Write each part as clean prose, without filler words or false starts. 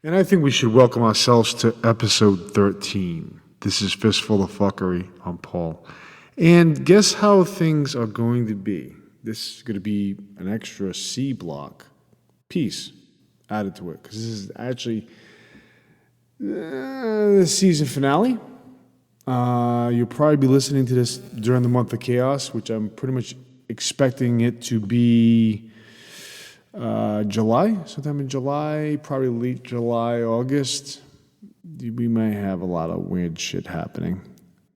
And I think we should welcome ourselves to episode 13. This is Fistful of Fuckery. I'm Paul. And guess how things are going to be? This is going to be an extra C block piece added to it. Because this is actually the season finale. You'll probably be listening to this during the month of chaos, which I'm pretty much expecting it to be July, sometime in July, probably late July, August. We might have a lot of weird shit happening.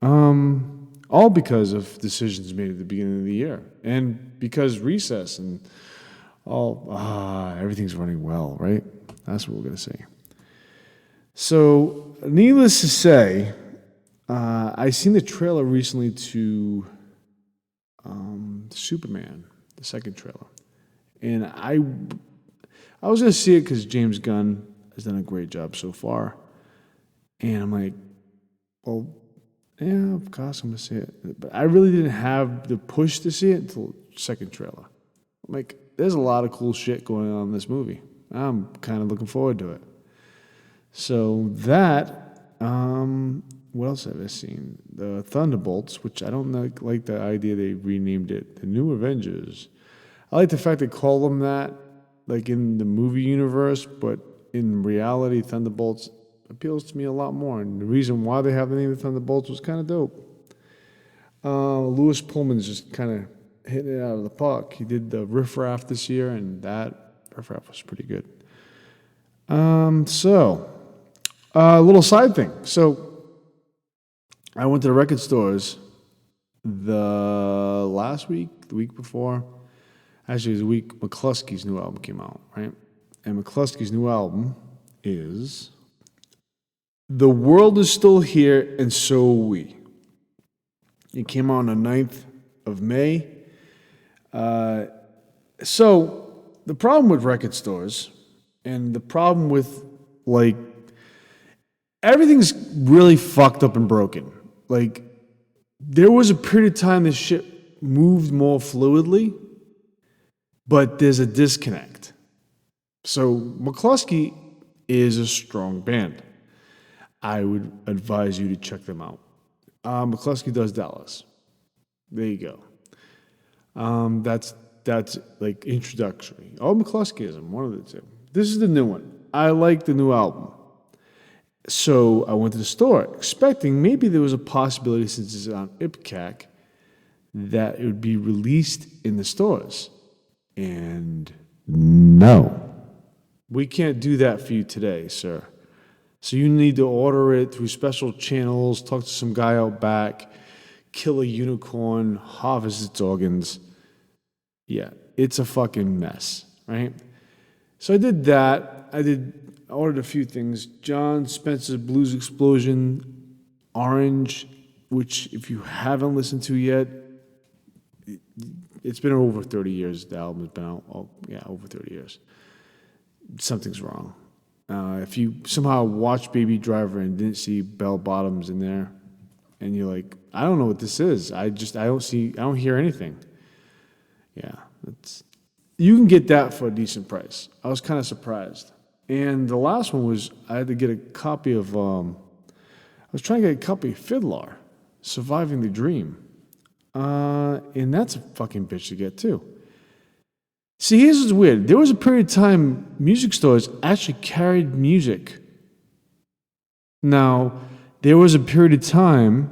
All because of decisions made at the beginning of the year. And because recess and everything's running well, right? That's what we're going to say. So, needless to say, I seen the trailer recently to Superman, the second trailer. And I was going to see it because James Gunn has done a great job so far. And I'm like, well, yeah, of course I'm going to see it. But I really didn't have the push to see it until the second trailer. I'm like, there's a lot of cool shit going on in this movie. I'm kind of looking forward to it. So that, what else have I seen? The Thunderbolts, which I don't like the idea they renamed it, the New Avengers. I like the fact they call them that, like in the movie universe, but in reality, Thunderbolts appeals to me a lot more. And the reason why they have the name of Thunderbolts was kind of dope. Lewis Pullman's just kind of hitting it out of the park. He did the Riff Raff this year, and that Riff Raff was pretty good. A little side thing. So I went to the record stores the week before. Actually, it was the week McCluskey's new album came out, right? And McCluskey's new album is The World Is Still Here and So Are We. It came out on the 9th of May. So the problem with record stores and the problem with, like, everything's really fucked up and broken. Like, there was a period of time this shit moved more fluidly, but there's a disconnect. So McCluskey is a strong band. I would advise you to check them out. McCluskey Does Dallas. There you go. That's like introductory. Oh, McCluskeyism, one of the two. This is the new one. I like the new album. So I went to the store expecting maybe there was a possibility, since it's on IPCAC, that it would be released in the stores. And no, we can't do that for you today, sir. So you need to order it through special channels, talk to some guy out back, kill a unicorn, harvest its organs. Yeah, it's a fucking mess, right? So I did that. I ordered a few things. John Spencer's Blues Explosion, Orange, which if you haven't listened to yet, it's been over 30 years. The album has been out, over 30 years. Something's wrong. If you somehow watched Baby Driver and didn't see Bell Bottoms in there, and you're like, I don't know what this is. I don't hear anything. Yeah, you can get that for a decent price. I was kind of surprised. And the last one was, I had to get a copy of, I was trying to get a copy of Fiddler, Surviving the Dream. And that's a fucking bitch to get too. See, here's what's weird. There was a period of time music stores actually carried music. Now, there was a period of time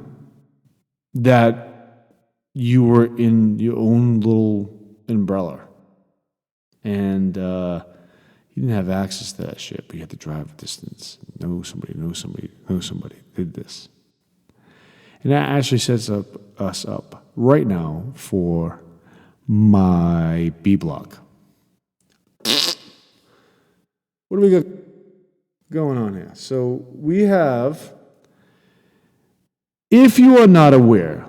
that you were in your own little umbrella. And you didn't have access to that shit, but you had to drive a distance. Know somebody did this. And that actually sets us up right now for my B block. What do we got going on here? So we have, if you are not aware,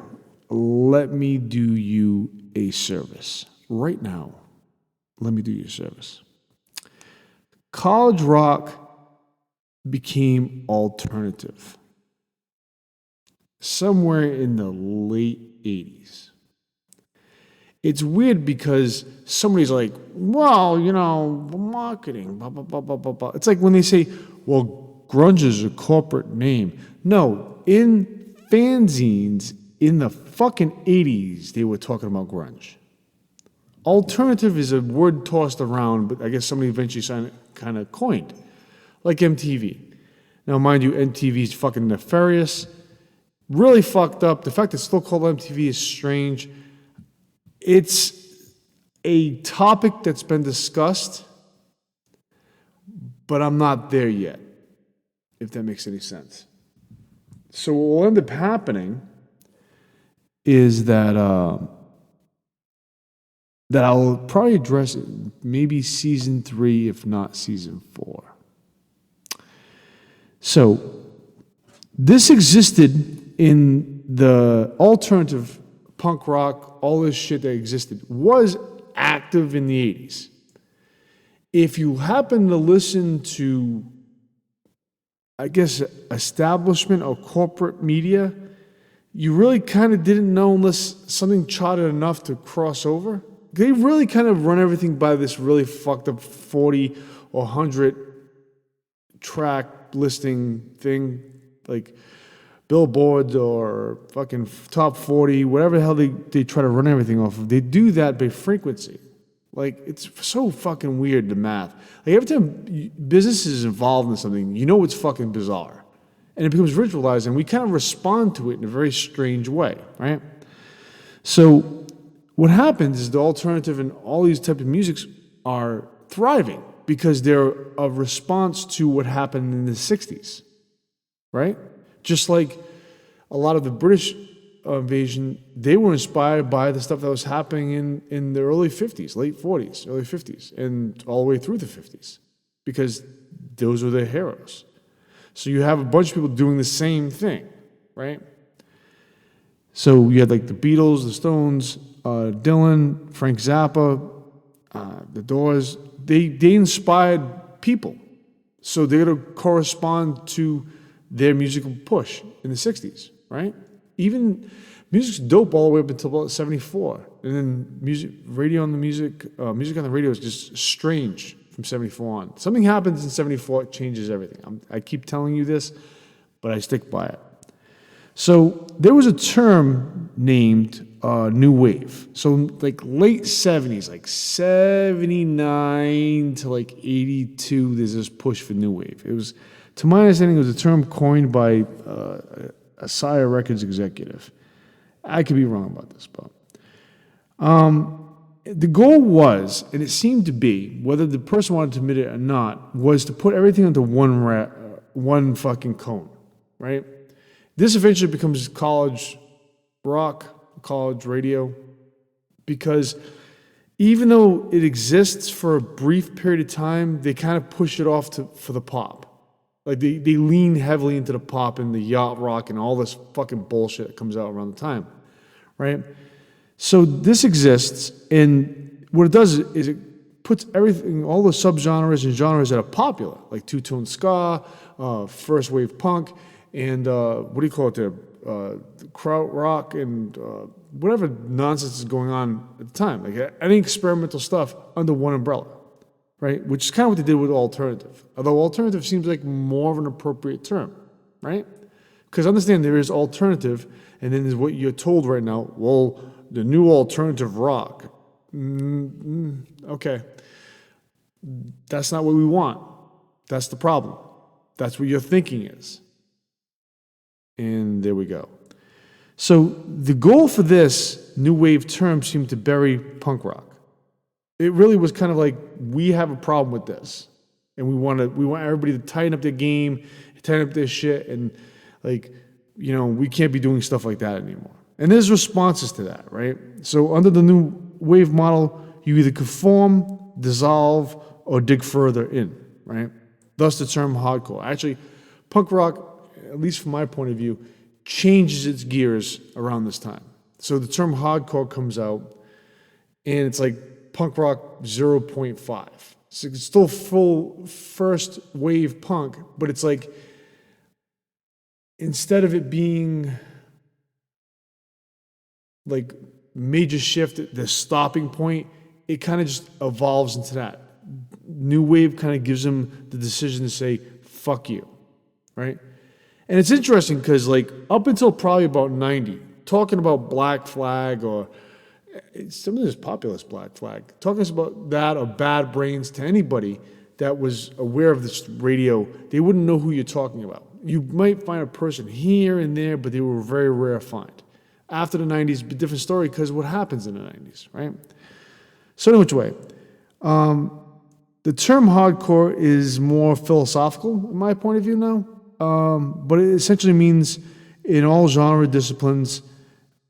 let me do you a service. Right now, let me do you a service. College rock became alternative somewhere in the late 80s. It's weird because somebody's like, well, marketing, blah, blah, blah, blah, blah, blah. It's like when they say, well, grunge is a corporate name. No, in fanzines in the fucking 80s, they were talking about grunge. Alternative is a word tossed around, but I guess somebody eventually kind of coined, like MTV. Now, mind you, MTV is fucking nefarious, really fucked up. The fact it's still called MTV is strange. It's a topic that's been discussed, but I'm not there yet, if that makes any sense. So what will end up happening is that I'll probably address it maybe season 3, if not season 4. So this existed in the alternative punk rock, all this shit that existed was active in the 80s. If you happen to listen to, I guess, establishment or corporate media, you really kind of didn't know unless something charted enough to cross over. They really kind of run everything by this really fucked up 40 or 100 track listing thing, like billboards or fucking top 40, whatever the hell they try to run everything off of. They do that by frequency. Like, it's so fucking weird, the math. Like, every time business is involved in something, it's fucking bizarre. And it becomes ritualized, and we kind of respond to it in a very strange way, right? So what happens is the alternative and all these types of musics are thriving because they're a response to what happened in the 60s, right? Just like a lot of the British invasion, they were inspired by the stuff that was happening in the early 50s, late 40s, early 50s, and all the way through the 50s, because those were their heroes. So you have a bunch of people doing the same thing, right? So you had like the Beatles, the Stones, Dylan, Frank Zappa, the Doors. They inspired people. So they're going to correspond to their musical push in the 60s, right? Even music's dope all the way up until about 74. And then music on the radio is just strange from 74 on. Something happens in 74, it changes everything. I keep telling you this, but I stick by it. So there was a term named New Wave. So like late 70s, like 79 to like 82, there's this push for New Wave. It was, to my understanding, it was a term coined by a Sire Records executive. I could be wrong about this, but the goal was, and it seemed to be, whether the person wanted to admit it or not, was to put everything into one fucking cone, right? This eventually becomes college rock, college radio, because even though it exists for a brief period of time, they kind of push it off for the pop. Like they lean heavily into the pop and the yacht rock and all this fucking bullshit that comes out around the time, right? So this exists, and what it does is it puts everything, all the subgenres and genres that are popular, like two-tone ska, first wave punk, and what do you call it there? Kraut rock and whatever nonsense is going on at the time, like any experimental stuff under one umbrella, right? Which is kind of what they did with alternative. Although alternative seems like more of an appropriate term, right? Because understand there is alternative, and then there's what you're told right now. Well, the new alternative rock. Okay, that's not what we want. That's the problem. That's what your thinking is. And there we go. So the goal for this new wave term seemed to bury punk rock. It really was kind of like, we have a problem with this, and we want everybody to tighten up their game, tighten up their shit, and like, we can't be doing stuff like that anymore. And there's responses to that, right? So under the new wave model, you either conform, dissolve, or dig further in, right? Thus the term hardcore. Actually, punk rock, at least from my point of view, changes its gears around this time. So the term hardcore comes out, and it's like punk rock 0.5. So it's still full first wave punk, but it's like, instead of it being like major shift, the stopping point, it kind of just evolves into that. New wave kind of gives them the decision to say, fuck you, right? And it's interesting because like up until probably about 90, talking about Black Flag or some of this populist Black Flag, talking about that or Bad Brains to anybody that was aware of this radio, they wouldn't know who you're talking about. You might find a person here and there, but they were a very rare find. After the 90s, a different story because what happens in the 90s, right? So in which way? The term hardcore is more philosophical, in my point of view now, but it essentially means in all genre disciplines,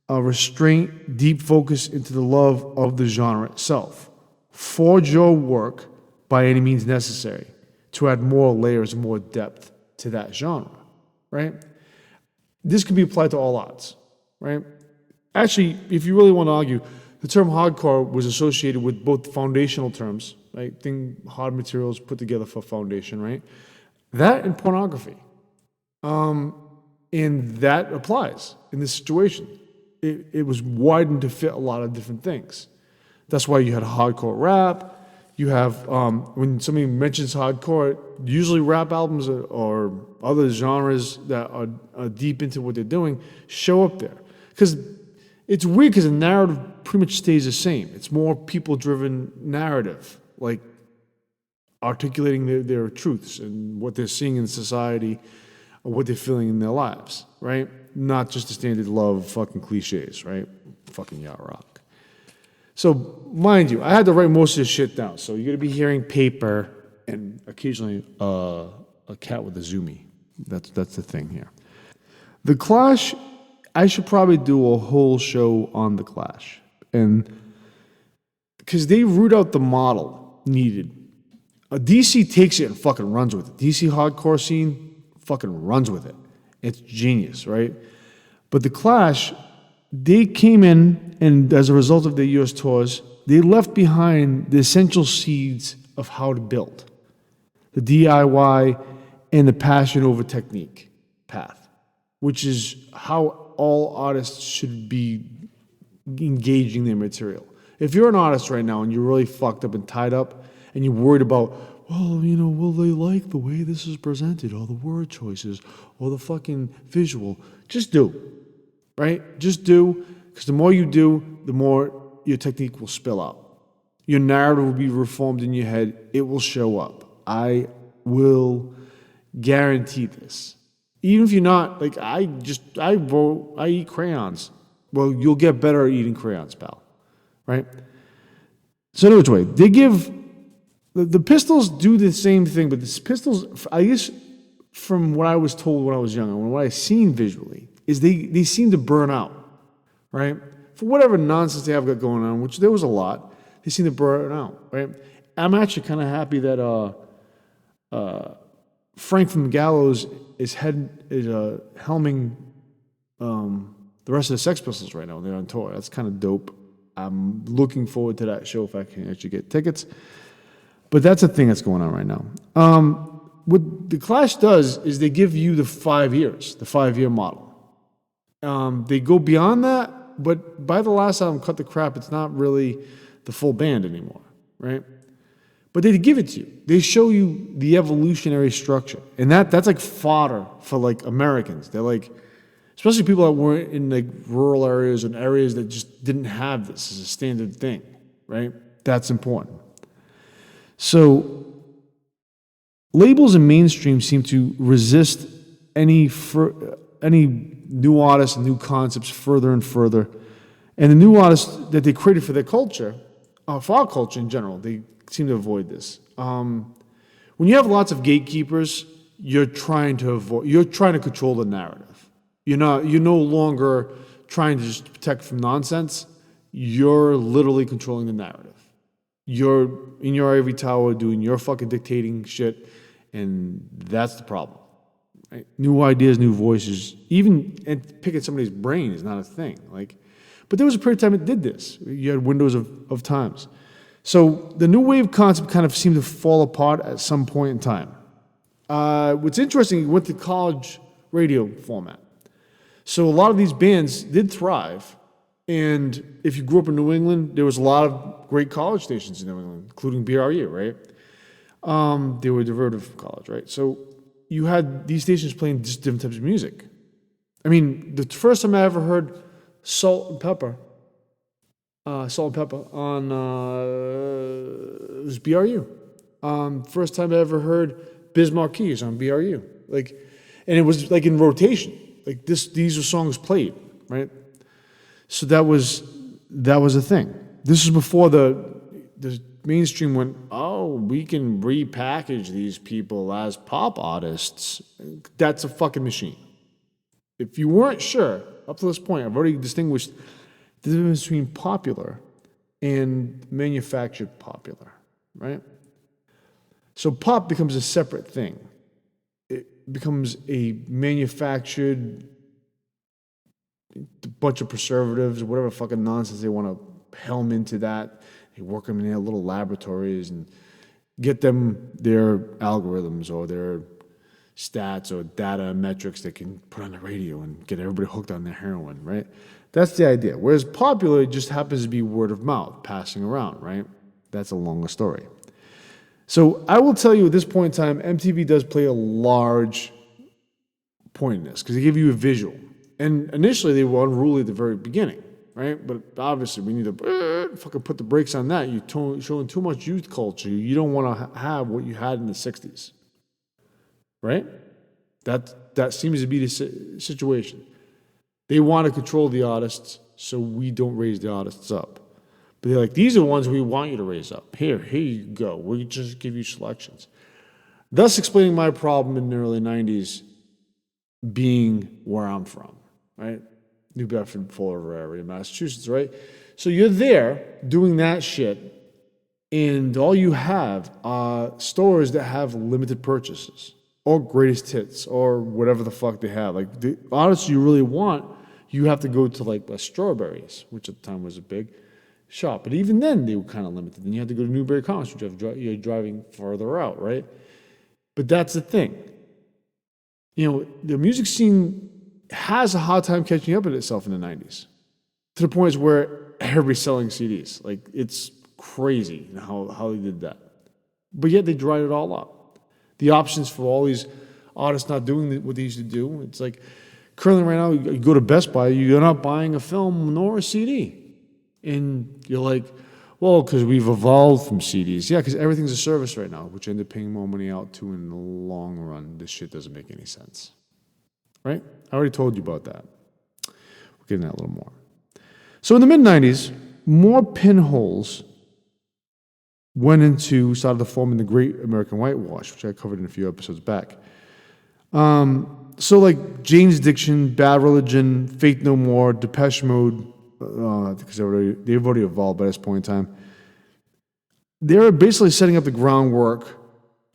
a restraint, deep focus into the love of the genre itself. Forge your work by any means necessary to add more layers, more depth to that genre, right? This can be applied to all arts, right? Actually, if you really want to argue, the term hardcore was associated with both foundational terms, right? Hard materials put together for foundation, right? That and pornography. And that applies in this situation. It was widened to fit a lot of different things. That's why you had hardcore rap. You have, when somebody mentions hardcore, usually rap albums or other genres that are deep into what they're doing show up there. Because it's weird because the narrative pretty much stays the same. It's more people-driven narrative, like articulating their truths and what they're seeing in society or what they're feeling in their lives, right? Not just the standard love fucking cliches, right? Fucking yacht rock. So, mind you, I had to write most of this shit down. So you're going to be hearing paper and occasionally a cat with a zoomie. That's the thing here. The Clash, I should probably do a whole show on the Clash. And because they root out the model needed. DC takes it and fucking runs with it. DC hardcore scene fucking runs with it. It's genius, right? But the Clash, they came in, and as a result of their U.S. tours, they left behind the essential seeds of how to build. The DIY and the passion over technique path, which is how all artists should be engaging their material. If you're an artist right now and you're really fucked up and tied up and you're worried about, well, will they like the way this is presented, all the word choices, or the fucking visual, just do, right? Just do, because the more you do, the more your technique will spill out. Your narrative will be reformed in your head. It will show up. I will guarantee this. Even if you're not, like, I eat crayons. Well, you'll get better at eating crayons, pal. Right? So, which way? They give, the Pistols do the same thing, but the Pistols, I guess, from what I was told when I was young, and what I've seen visually, is they seem to burn out, right? For whatever nonsense they have got going on, which there was a lot, they seem to burn out, right? I'm actually kind of happy that Frank from the Gallows is helming the rest of the Sex Pistols right now. They're on tour. That's kind of dope. I'm looking forward to that show if I can actually get tickets. But that's a thing that's going on right now. What the Clash does is they give you the 5 years, the 5-year model. They go beyond that, but by the last album, Cut the Crap, it's not really the full band anymore, right? But they give it to you. They show you the evolutionary structure. And that's like fodder for like Americans. They're like, especially people that weren't in like rural areas and areas that just didn't have this as a standard thing, right? That's important. So labels and mainstream seem to resist any any new artists and new concepts further and further. And the new artists that they created for their culture, for our culture in general, they seem to avoid this. When you have lots of gatekeepers, you're trying to control the narrative. You're no longer trying to just protect from nonsense. You're literally controlling the narrative. You're in your ivory tower doing your fucking dictating shit, and that's the problem. Right? New ideas, new voices, even picking somebody's brain is not a thing. But there was a period of time it did this. You had windows of times. So the new wave concept kind of seemed to fall apart at some point in time. What's interesting, it went to college radio format. So a lot of these bands did thrive. And if you grew up in New England, there was a lot of great college stations in New England, including BRU, right? They were derivative from college, right? So you had these stations playing just different types of music. I mean, the first time I ever heard Salt and Pepper on it was BRU. First time I ever heard Biz Marquis on BRU. And it was like in rotation. These were songs played, right? So that was a thing. This was before the mainstream went, oh, we can repackage these people as pop artists. That's a fucking machine. If you weren't sure, up to this point, I've already distinguished the difference between popular and manufactured popular, right? So pop becomes a separate thing. It becomes a manufactured bunch of preservatives, whatever fucking nonsense they want to helm into that. They work them in their little laboratories and get them their algorithms or their stats or data and metrics they can put on the radio and get everybody hooked on their heroin, right? That's the idea. Whereas popular, it just happens to be word of mouth passing around, right? That's a longer story. So I will tell you at this point in time, MTV does play a large point in this because they give you a visual. And initially they were unruly at the very beginning, right? But obviously we need to fucking put the brakes on that. You're showing too much youth culture. You don't want to have what you had in the 60s, right? That seems to be the situation. They want to control the artists, so we don't raise the artists up. But they're like, these are the ones we want you to raise up. Here you go. We just give you selections. Thus explaining my problem in the early 90s being where I'm from, right? New Bedford, Fall River area, Massachusetts, right? So you're there doing that shit, and all you have are stores that have limited purchases or greatest hits or whatever the fuck they have. The artists you really want, you have to go to a Strawberries, which at the time was a big shop. But even then, they were kind of limited. Then you had to go to Newbury Commons, which you're driving further out, right? But that's the thing. The music scene has a hard time catching up with itself in the 90s. To the point where everybody's selling CDs. It's crazy how they did that. But yet they dried it all up. The options for all these artists not doing what they used to do, it's like currently right now, you go to Best Buy, you're not buying a film nor a CD. And you're like, well, because we've evolved from CDs. Yeah, because everything's a service right now, which I end up paying more money out to in the long run. This shit doesn't make any sense. Right? I already told you about that. We'll get into that a little more. So in the mid-90s, more pinholes started to form in the Great American Whitewash, which I covered in a few episodes back. So like Jane's Addiction, Bad Religion, Faith No More, Depeche Mode, because they've already evolved by this point in time. They're basically setting up the groundwork.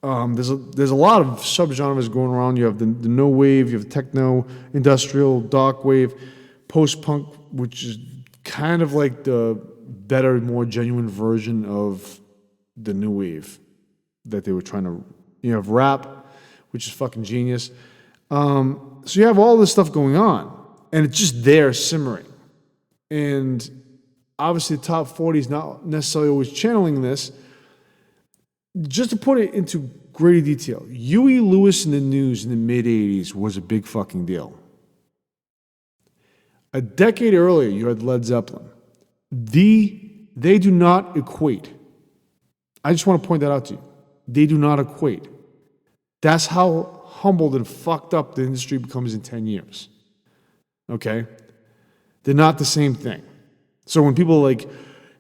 There's a lot of subgenres going around. You have the no wave, you have techno, industrial, dark wave, post-punk, which is kind of like the better, more genuine version of the new wave that they were trying to. You have rap, which is fucking genius. So you have all this stuff going on, and it's just there simmering. And obviously the top 40 is not necessarily always channeling this. Just to put it into greater detail, Huey Lewis in the News in the mid-'80s was a big fucking deal. A decade earlier, you had Led Zeppelin. They do not equate. I just want to point that out to you. They do not equate. That's how humbled and fucked up the industry becomes in 10 years. okay? They're not the same thing. So when people are like,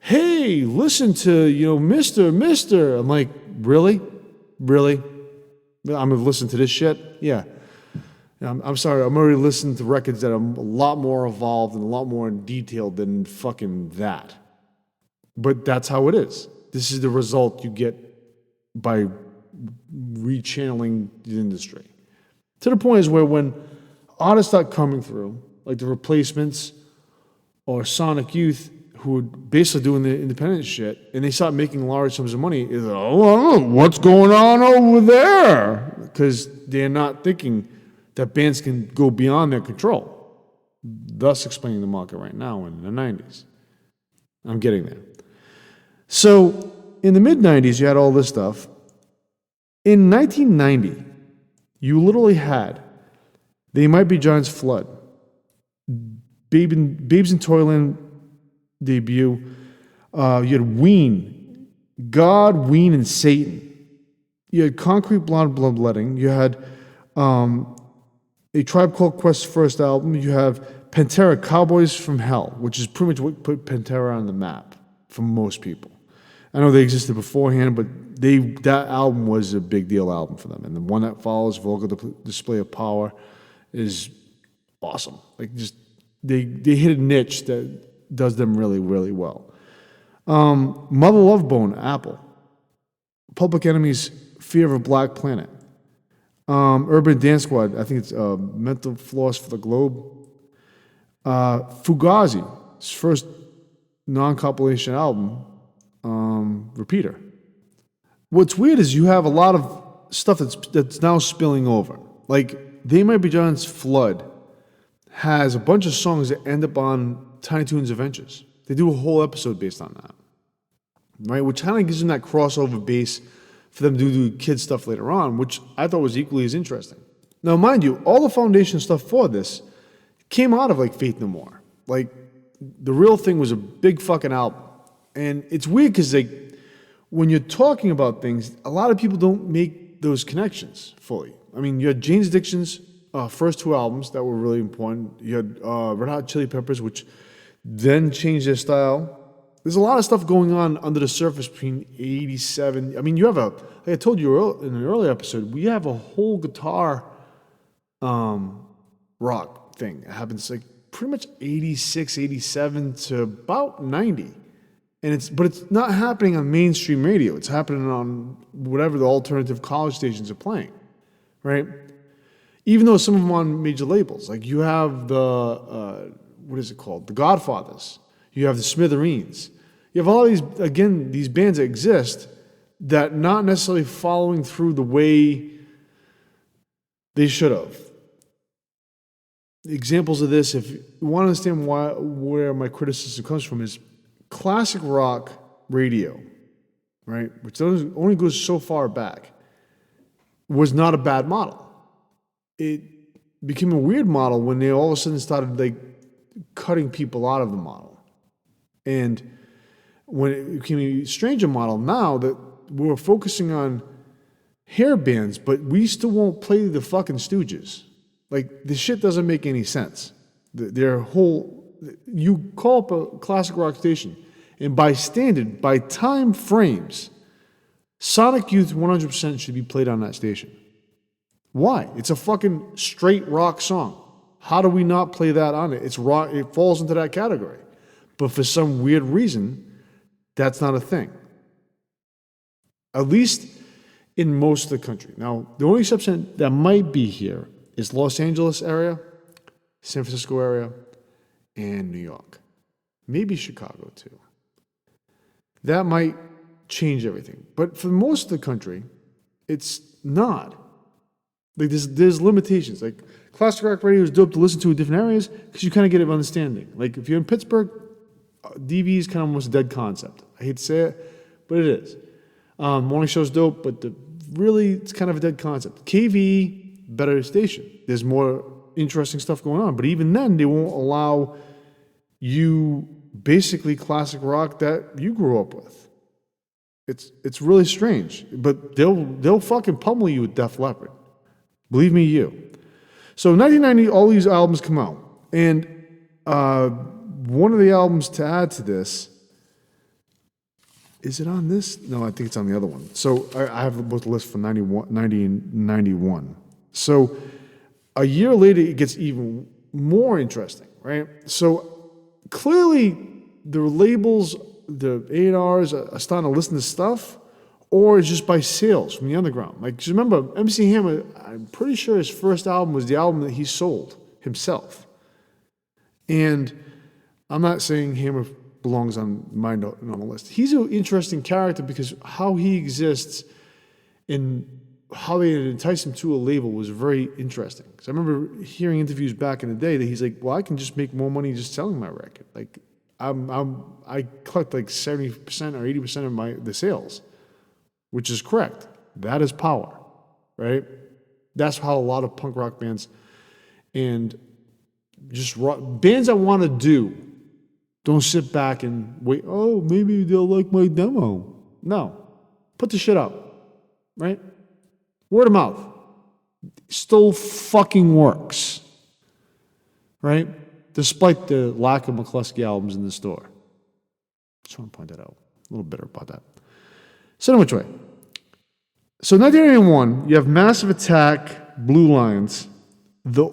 hey, listen to, Mister, I'm like, really? I'm going to listen to this shit? Yeah. I'm sorry, I'm already listening to records that are a lot more evolved and a lot more detailed than fucking that. But that's how it is. This is the result you get by rechanneling the industry. To the point is where when artists start coming through, like the Replacements or Sonic Youth, who are basically doing the independent shit, and they start making large sums of money, is what's going on over there? Because they're not thinking that bands can go beyond their control, thus explaining the market right now in the 90s. I'm getting there. So in the mid-90s, you had all this stuff. In 1990, you literally had They Might Be Giants Flood, Babes in Toyland debut. You had Ween, God, Ween, and Satan. You had Concrete Blonde Bloodletting. You had A Tribe Called Quest's first album. You have Pantera, Cowboys from Hell, which is pretty much what put Pantera on the map for most people. I know they existed beforehand, but that album was a big deal album for them. And the one that follows, Vulgar Display of Power, is awesome. Like, just they hit a niche that does them really, really well. Mother Love Bone, Apple. Public Enemy's Fear of a Black Planet. Urban Dance Squad, I think it's Mental Floss for the Globe. Fugazi, his first non-compilation album, Repeater. What's weird is you have a lot of stuff that's now spilling over. Like, They Might Be Giants Flood has a bunch of songs that end up on Tiny Toons Adventures. They do a whole episode based on that, right? Which kind of gives them that crossover base for them to do kid stuff later on, which I thought was equally as interesting. Now, mind you, all the foundation stuff for this came out of, like, Faith No More. Like, the real thing was a big fucking album. And it's weird because, like, when you're talking about things, a lot of people don't make those connections fully. I mean, you had Jane's Addiction's first two albums that were really important. You had Red Hot Chili Peppers, which then changed their style. There's a lot of stuff going on under the surface between 87. I mean, you have like I told you in an earlier episode, we have a whole guitar rock thing. It happens like pretty much 86, 87 to about 90. But it's not happening on mainstream radio. It's happening on whatever the alternative college stations are playing, right? Even though some of them are on major labels. Like you have the, what is it called? The Godfathers. You have the Smithereens. You have all these, again, these bands that exist that not necessarily following through the way they should have. Examples of this, if you want to understand where my criticism comes from, is classic rock radio, right, which only goes so far back, was not a bad model. It became a weird model when they all of a sudden started like cutting people out of the model. And when it became a stranger model, now that we're focusing on hair bands, but we still won't play the fucking Stooges. Like, the shit doesn't make any sense. Their whole... You call up a classic rock station, and by standard, by time frames, Sonic Youth 100% should be played on that station. Why? It's a fucking straight rock song. How do we not play that on it? It's rock. It falls into that category. But for some weird reason, that's not a thing. At least in most of the country. Now, the only exception that might be here is Los Angeles area, San Francisco area, and New York. Maybe Chicago too. That might change everything. But for most of the country, it's not. Like there's limitations. Like classic rock radio is dope to listen to in different areas because you kind of get an understanding. Like if you're in Pittsburgh, DV is kind of almost a dead concept. I hate to say it, but it is. Morning show's dope, but really it's kind of a dead concept. KV, better station. There's more interesting stuff going on. But even then, they won't allow you basically classic rock that you grew up with. It's really strange. But they'll fucking pummel you with Def Leppard. Believe me, you. So in 1990, all these albums come out. And one of the albums to add to this, is it on this? No, I think it's on the other one. So I have both the list for 90 and 91. So a year later, it gets even more interesting, right? So clearly the labels, the A&Rs are starting to listen to stuff, or it's just by sales from the underground. Like, just remember, MC Hammer, I'm pretty sure his first album was the album that he sold himself. And I'm not saying Hammer belongs on my normal list. He's an interesting character because how he exists and how they entice him to a label was very interesting. Because I remember hearing interviews back in the day that he's like, well, I can just make more money just selling my record. Like, I collect like 70% or 80% of the sales, which is correct. That is power, right? That's how a lot of punk rock bands and just bands I want to do don't sit back and wait, oh, maybe they'll like my demo. No. Put the shit up, right? Word of mouth. Still fucking works, right? Despite the lack of McCluskey albums in the store. Just want to point that out. A little bitter about that. So, which way? So, 1981, you have Massive Attack, Blue Lions, The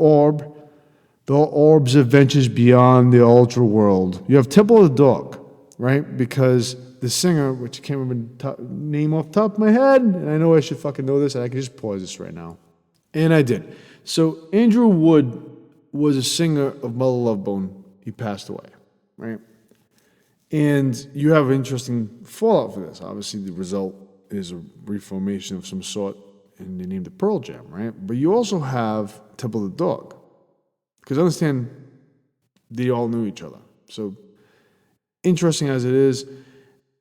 Orb's Adventures Beyond the Ultra World. You have Temple of the Dog, right? Because the singer, which I can't remember the name off the top of my head, and I know I should fucking know this, and I can just pause this right now. And I did. So Andrew Wood was a singer of Mother Love Bone. He passed away, right? And you have interesting fallout for this. Obviously, the result is a reformation of some sort, and they named it Pearl Jam, right? But you also have Temple of the Dog. Because understand, they all knew each other. So, interesting as it is,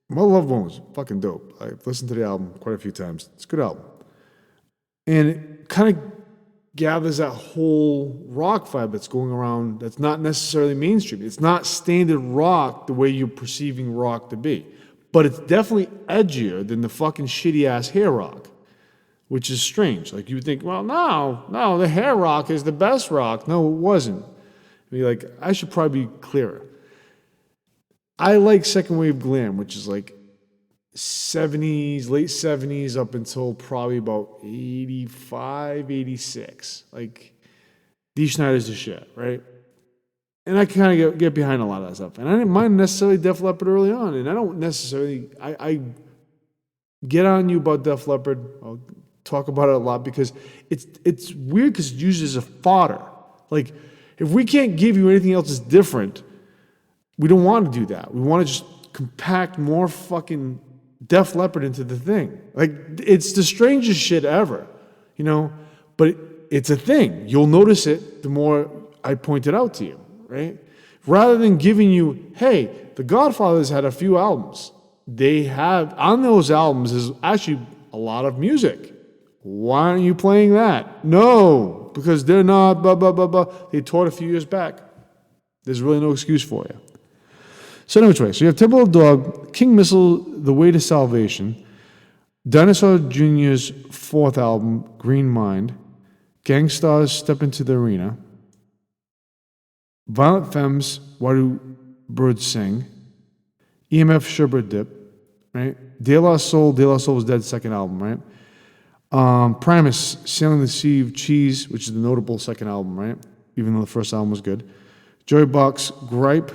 Mother Love Bone was fucking dope. I've listened to the album quite a few times. It's a good album. And it kind of gathers that whole rock vibe that's going around that's not necessarily mainstream. It's not standard rock the way you're perceiving rock to be. But it's definitely edgier than the fucking shitty-ass hair rock, which is strange. Like, you would think, well, no, the hair rock is the best rock. No, it wasn't. I should probably be clearer. I like second wave glam, which is like 70s, late 70s up until probably about 85, 86. Like, Dee Snider's the shit, right? And I can kind of get behind a lot of that stuff. And I didn't mind necessarily Def Leppard early on. And I don't necessarily, I get on you about Def Leppard. I'll talk about it a lot because it's weird because it's used as a fodder. Like, if we can't give you anything else that's different, we don't want to do that. We want to just compact more fucking Def Leppard into the thing. Like, it's the strangest shit ever, you know? But it's a thing. You'll notice it the more I point it out to you, right? Rather than giving you, hey, the Godfathers had a few albums. They have, on those albums is actually a lot of music. Why aren't you playing that? No, because they're not, blah, blah, blah, blah. They toured a few years back. There's really no excuse for you. So anyway, so you have Temple of the Dog, King Missile, The Way to Salvation, Dinosaur Jr.'s fourth album, Green Mind, Gangstar's Step Into the Arena, Violent Femmes, Why Do Birds Sing, EMF Sherbet Dip, right? De La Soul was Dead's second album, right? Primus, Sailing the Sea of Cheese, which is the notable second album, right? Even though the first album was good. Joy Box, Gripe,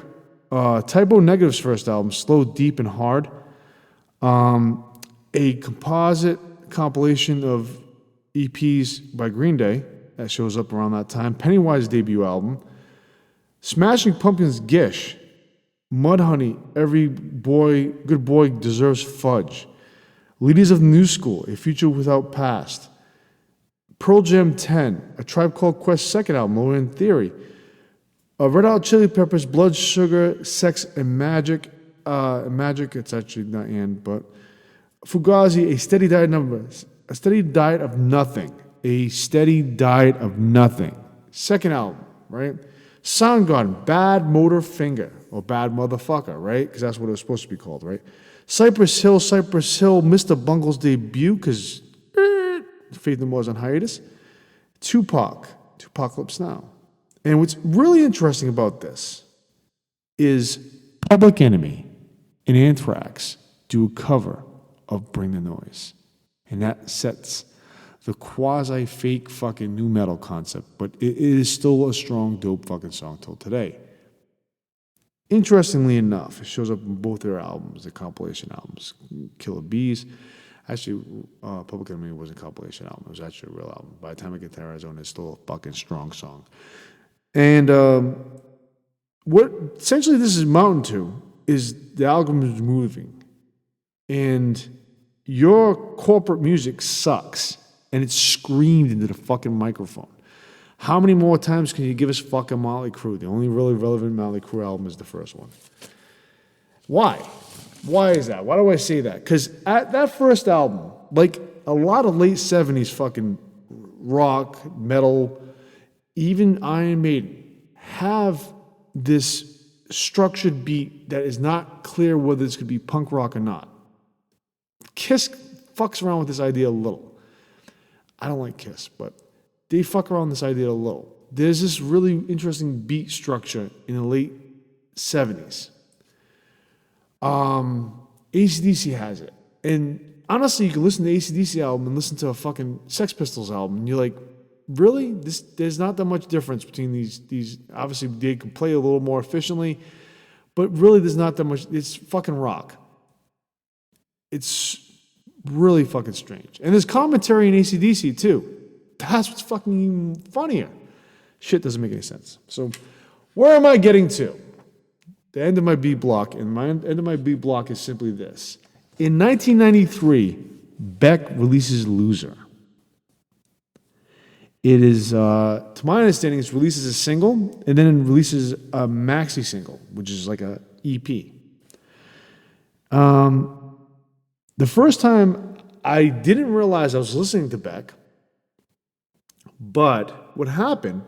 Typo Negative's first album, Slow, Deep, and Hard. A composite compilation of EPs by Green Day that shows up around that time. Pennywise's debut album. Smashing Pumpkins' Gish. Mudhoney, Every Boy, Good Boy Deserves Fudge. Leaders of the New School, A Future Without Past. Pearl Jam 10, A Tribe Called Quest's second album, Low End Theory. Red Hot Chili Peppers, Blood, Sugar, Sex, and Magic. It's actually not and, but Fugazi, A Steady Diet of Nothing. A Steady Diet of Nothing. Second album, right? Soundgarden, Bad Motor Finger, or Bad Motherfucker, right? Because that's what it was supposed to be called, right? Cypress Hill, Mr. Bungle's debut, because Faith No More is on hiatus. Tupacalypse Now. And what's really interesting about this is Public Enemy and Anthrax do a cover of Bring the Noise. And that sets the quasi-fake fucking new metal concept, but it is still a strong, dope fucking song till today. Interestingly enough, it shows up in both their albums, the compilation albums, Killer Bees. Actually, Public Enemy was a compilation album. It was actually a real album. By the time I get to Arizona, it's still a fucking strong song. And what essentially this is mountain to is the album is moving. And your corporate music sucks. And it's screamed into the fucking microphone. How many more times can you give us fucking Motley Crue? The only really relevant Motley Crue album is the first one. Why? Why is that? Why do I say that? Because at that first album, like a lot of late 70s fucking rock, metal, even Iron Maiden, have this structured beat that is not clear whether this could be punk rock or not. Kiss fucks around with this idea a little. I don't like Kiss, but they fuck around with this idea a little. There's this really interesting beat structure in the late 70s. AC/DC has it. And honestly, you can listen to the AC/DC album and listen to a fucking Sex Pistols album, and you're like, really? There's not that much difference between these. Obviously, they can play a little more efficiently, but really there's not that much. It's fucking rock. It's really fucking strange. And there's commentary in AC/DC too. That's what's fucking even funnier. Shit doesn't make any sense. So where am I getting to? The end of my B block, and my end of my B block is simply this. In 1993, Beck releases Loser. It is, to my understanding, it releases a single, and then it releases a maxi single, which is like a EP. The first time I didn't realize I was listening to Beck, but what happened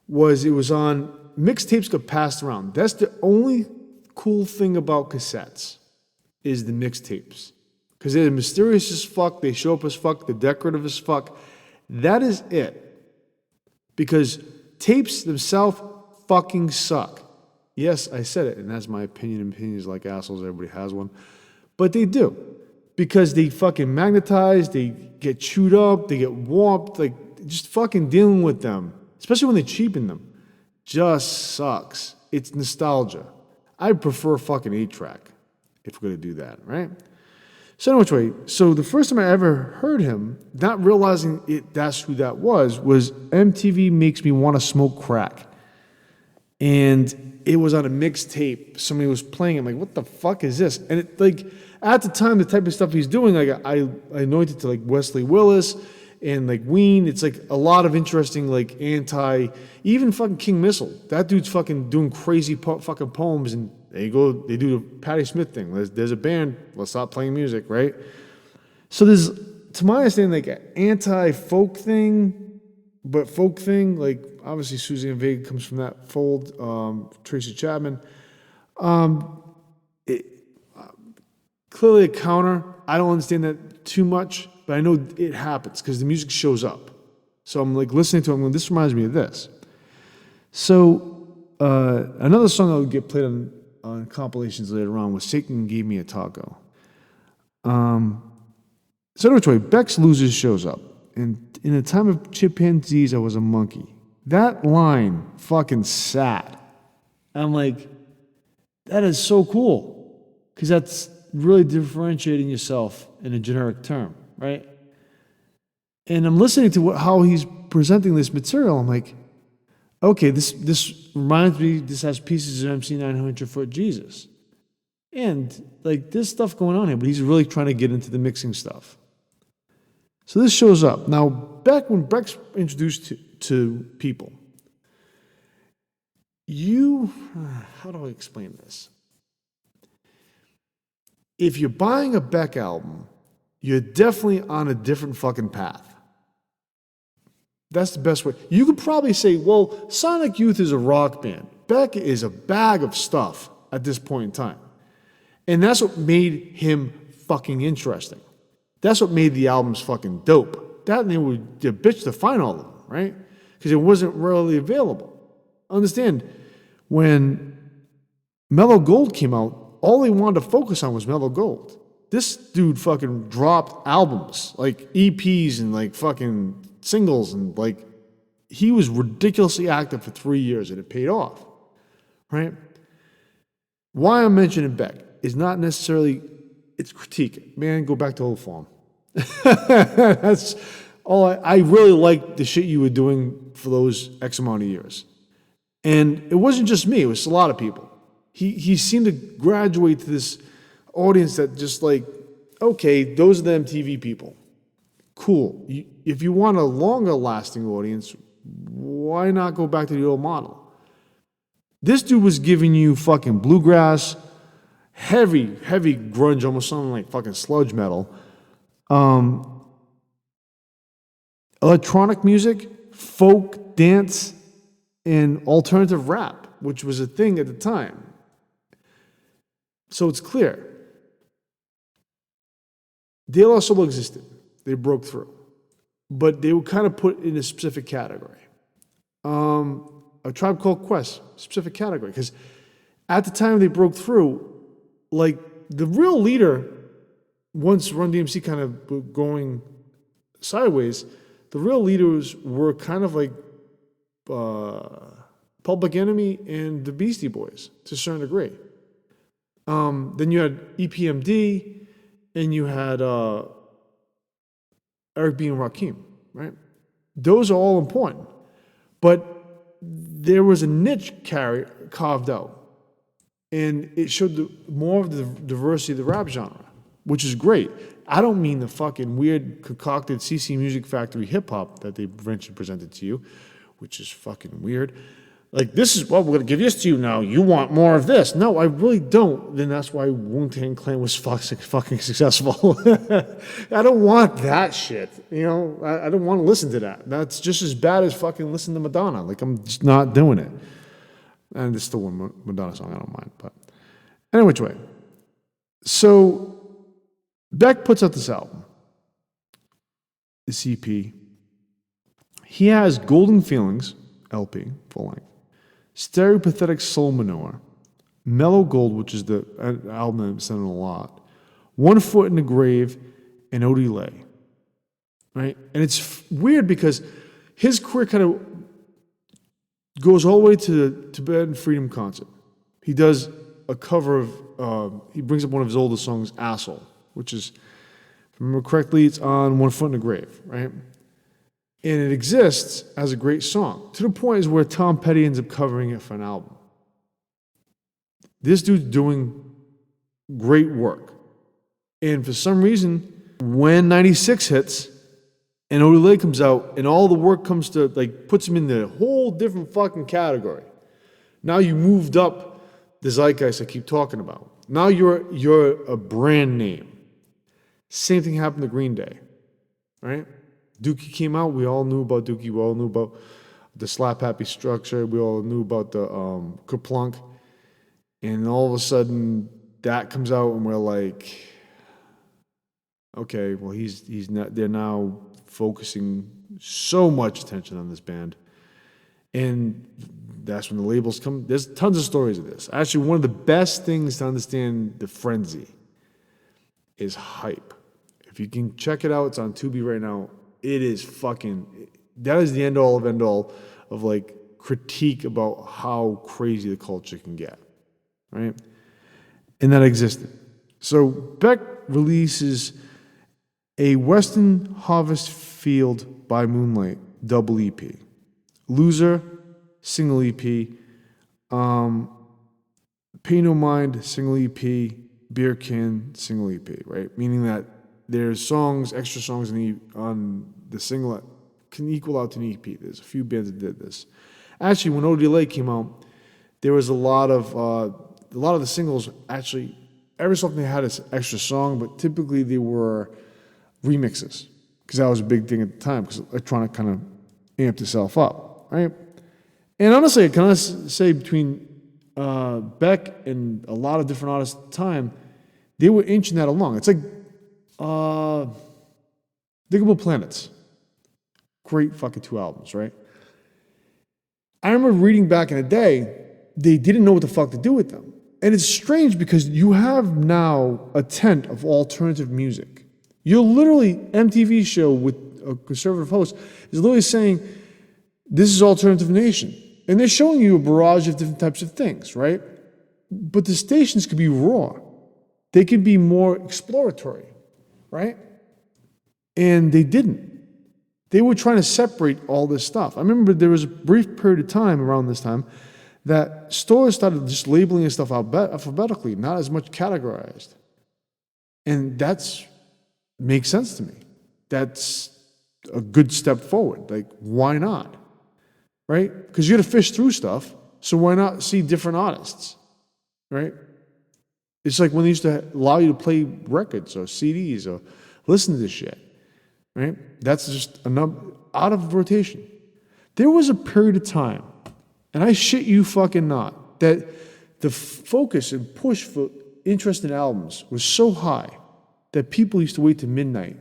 was it was on mixtapes got passed around. That's the only cool thing about cassettes is the mixtapes. Because they're mysterious as fuck, they show up as fuck, they're decorative as fuck. That is it. Because tapes themselves fucking suck. Yes, I said it, and that's my opinion. Opinions like assholes, everybody has one. But they do. Because they fucking magnetize, they get chewed up, they get warped, like just fucking dealing with them, especially when they cheapen them, just sucks. It's nostalgia. I prefer fucking 8-track if we're going to do that, right? So anyway, so the first time I ever heard him, not realizing that's who that was MTV Makes Me Want to Smoke Crack. And it was on a mixtape. Somebody was playing it. I'm like, what the fuck is this? And it, like, at the time, the type of stuff he's doing, like, I anointed to like Wesley Willis and like Ween. It's like a lot of interesting, like, even fucking King Missile. That dude's fucking doing crazy fucking poems, and there you go, they do the Patti Smith thing. There's a band, let's stop playing music, right? So there's, to my understanding, like an anti-folk thing, but folk thing, like obviously Suzanne Vega comes from that fold, Tracy Chapman. Clearly a counter. I don't understand that too much, but I know it happens because the music shows up. So I'm like listening to it, I'm going, this reminds me of this. So another song that would get played on compilations later on was Satan Gave Me a Taco. So anyway, Beck's Losers shows up. And in a time of chimpanzees, I was a monkey. That line fucking sat. I'm like, that is so cool. Because that's really differentiating yourself in a generic term, right? And I'm listening to how he's presenting this material. I'm like, okay, this reminds me, this has pieces of MC 900 Foot Jesus. And like there's stuff going on here, but he's really trying to get into the mixing stuff. So this shows up. Now, when Beck's introduced to people, how do I explain this? If you're buying a Beck album, you're definitely on a different fucking path. That's the best way. You could probably say, well, Sonic Youth is a rock band. Beck is a bag of stuff at this point in time. And that's what made him fucking interesting. That's what made the albums fucking dope. That and they were a bitch to find all of them, right? Because it wasn't really available. understand, when Mellow Gold came out, all they wanted to focus on was Mellow Gold. This dude fucking dropped albums, like EPs and like fucking singles, and like he was ridiculously active for 3 years, and it paid off, right? Why I'm mentioning Beck is not necessarily, it's critique. Man, go back to Old Farm. That's all. I really liked the shit you were doing for those X amount of years. And it wasn't just me, it was a lot of people. He seemed to graduate to this audience that just like, okay, those are the MTV people. Cool. If you want a longer lasting audience, why not go back to the old model? This dude was giving you fucking bluegrass, heavy grunge, almost sounding like fucking sludge metal, electronic music, folk, dance, and alternative rap, which was a thing at the time. So it's clear. De La Soul existed. They broke through. But they were kind of put in a specific category. A Tribe Called Quest, specific category. Because at the time they broke through, like the real leader, once Run DMC kind of going sideways, the real leaders were kind of like Public Enemy and the Beastie Boys to a certain degree. Then you had EPMD, and you had Eric B. and Rakim, right? Those are all important. But there was a niche carved out, and it showed more of the diversity of the rap genre, which is great. I don't mean the fucking weird concocted CC Music Factory hip-hop that they eventually presented to you, which is fucking weird. Like, this is, well, we're going to give this to you now. You want more of this. No, I really don't. Then that's why Wu-Tang Clan was fucking successful. I don't want that shit. You know, I don't want to listen to that. That's just as bad as fucking listening to Madonna. Like, I'm just not doing it. And it's still one Madonna song, I don't mind. But anyway, which way. So, Beck puts out this album, this EP. He has Golden Feelings, LP, full length. Stereopathetic Soul Manure, Mellow Gold, which is the album that I'm sending a lot, One Foot in the Grave, and Odie Lay. Right? And it's weird because his career kind of goes all the way to the Tibetan Freedom Concert. He does a cover of, he brings up one of his oldest songs, Asshole, which is, if I remember correctly, it's on One Foot in the Grave, right? And it exists as a great song, to the point is where Tom Petty ends up covering it for an album. This dude's doing great work. And for some reason, when 96 hits, and Odie Lay comes out, and all the work comes to, like, puts him in the whole different fucking category. Now you moved up the zeitgeist I keep talking about. Now you're a brand name. Same thing happened to Green Day, right? Dookie came out. We all knew about Dookie. We all knew about the Slap Happy structure. We all knew about the Kerplunk. And all of a sudden, that comes out, and we're like, okay, well, he's not. They're now focusing so much attention on this band, and that's when the labels come. There's tons of stories of this. Actually, one of the best things to understand the frenzy is hype. If you can check it out, it's on Tubi right now. It is fucking, that is the end all of like critique about how crazy the culture can get, right? And that existed. So Beck releases a Western Harvest Field by Moonlight double EP. Loser, single EP. Pay No Mind, single EP. Beer Can, single EP, right? Meaning that there's songs, extra songs on the single that can equal out to an EP. There's a few bands that did this. Actually, when Odie Lay came out, there was a lot of the singles. Actually, every so often they had an extra song, but typically they were remixes because that was a big thing at the time because electronic kind of amped itself up, right? And honestly, I can honestly say between Beck and a lot of different artists at the time, they were inching that along. It's like Diggable Planets. Great fucking two albums, right? I remember reading back in the day, they didn't know what the fuck to do with them. And it's strange because you have now a tent of alternative music. You're literally, MTV show with a conservative host is literally saying, this is Alternative Nation. And they're showing you a barrage of different types of things, right? But the stations could be raw. They could be more exploratory, right? And they didn't. They were trying to separate all this stuff. I remember there was a brief period of time around this time that stores started just labeling stuff alphabetically, not as much categorized. And that's makes sense to me. That's a good step forward. Like, why not? Right? Because you got to fish through stuff, so why not see different artists? Right? It's like when they used to allow you to play records or CDs or listen to this shit. Right? That's just a number out of rotation. There was a period of time, and I shit you fucking not, that the focus and push for interest in albums was so high that people used to wait till midnight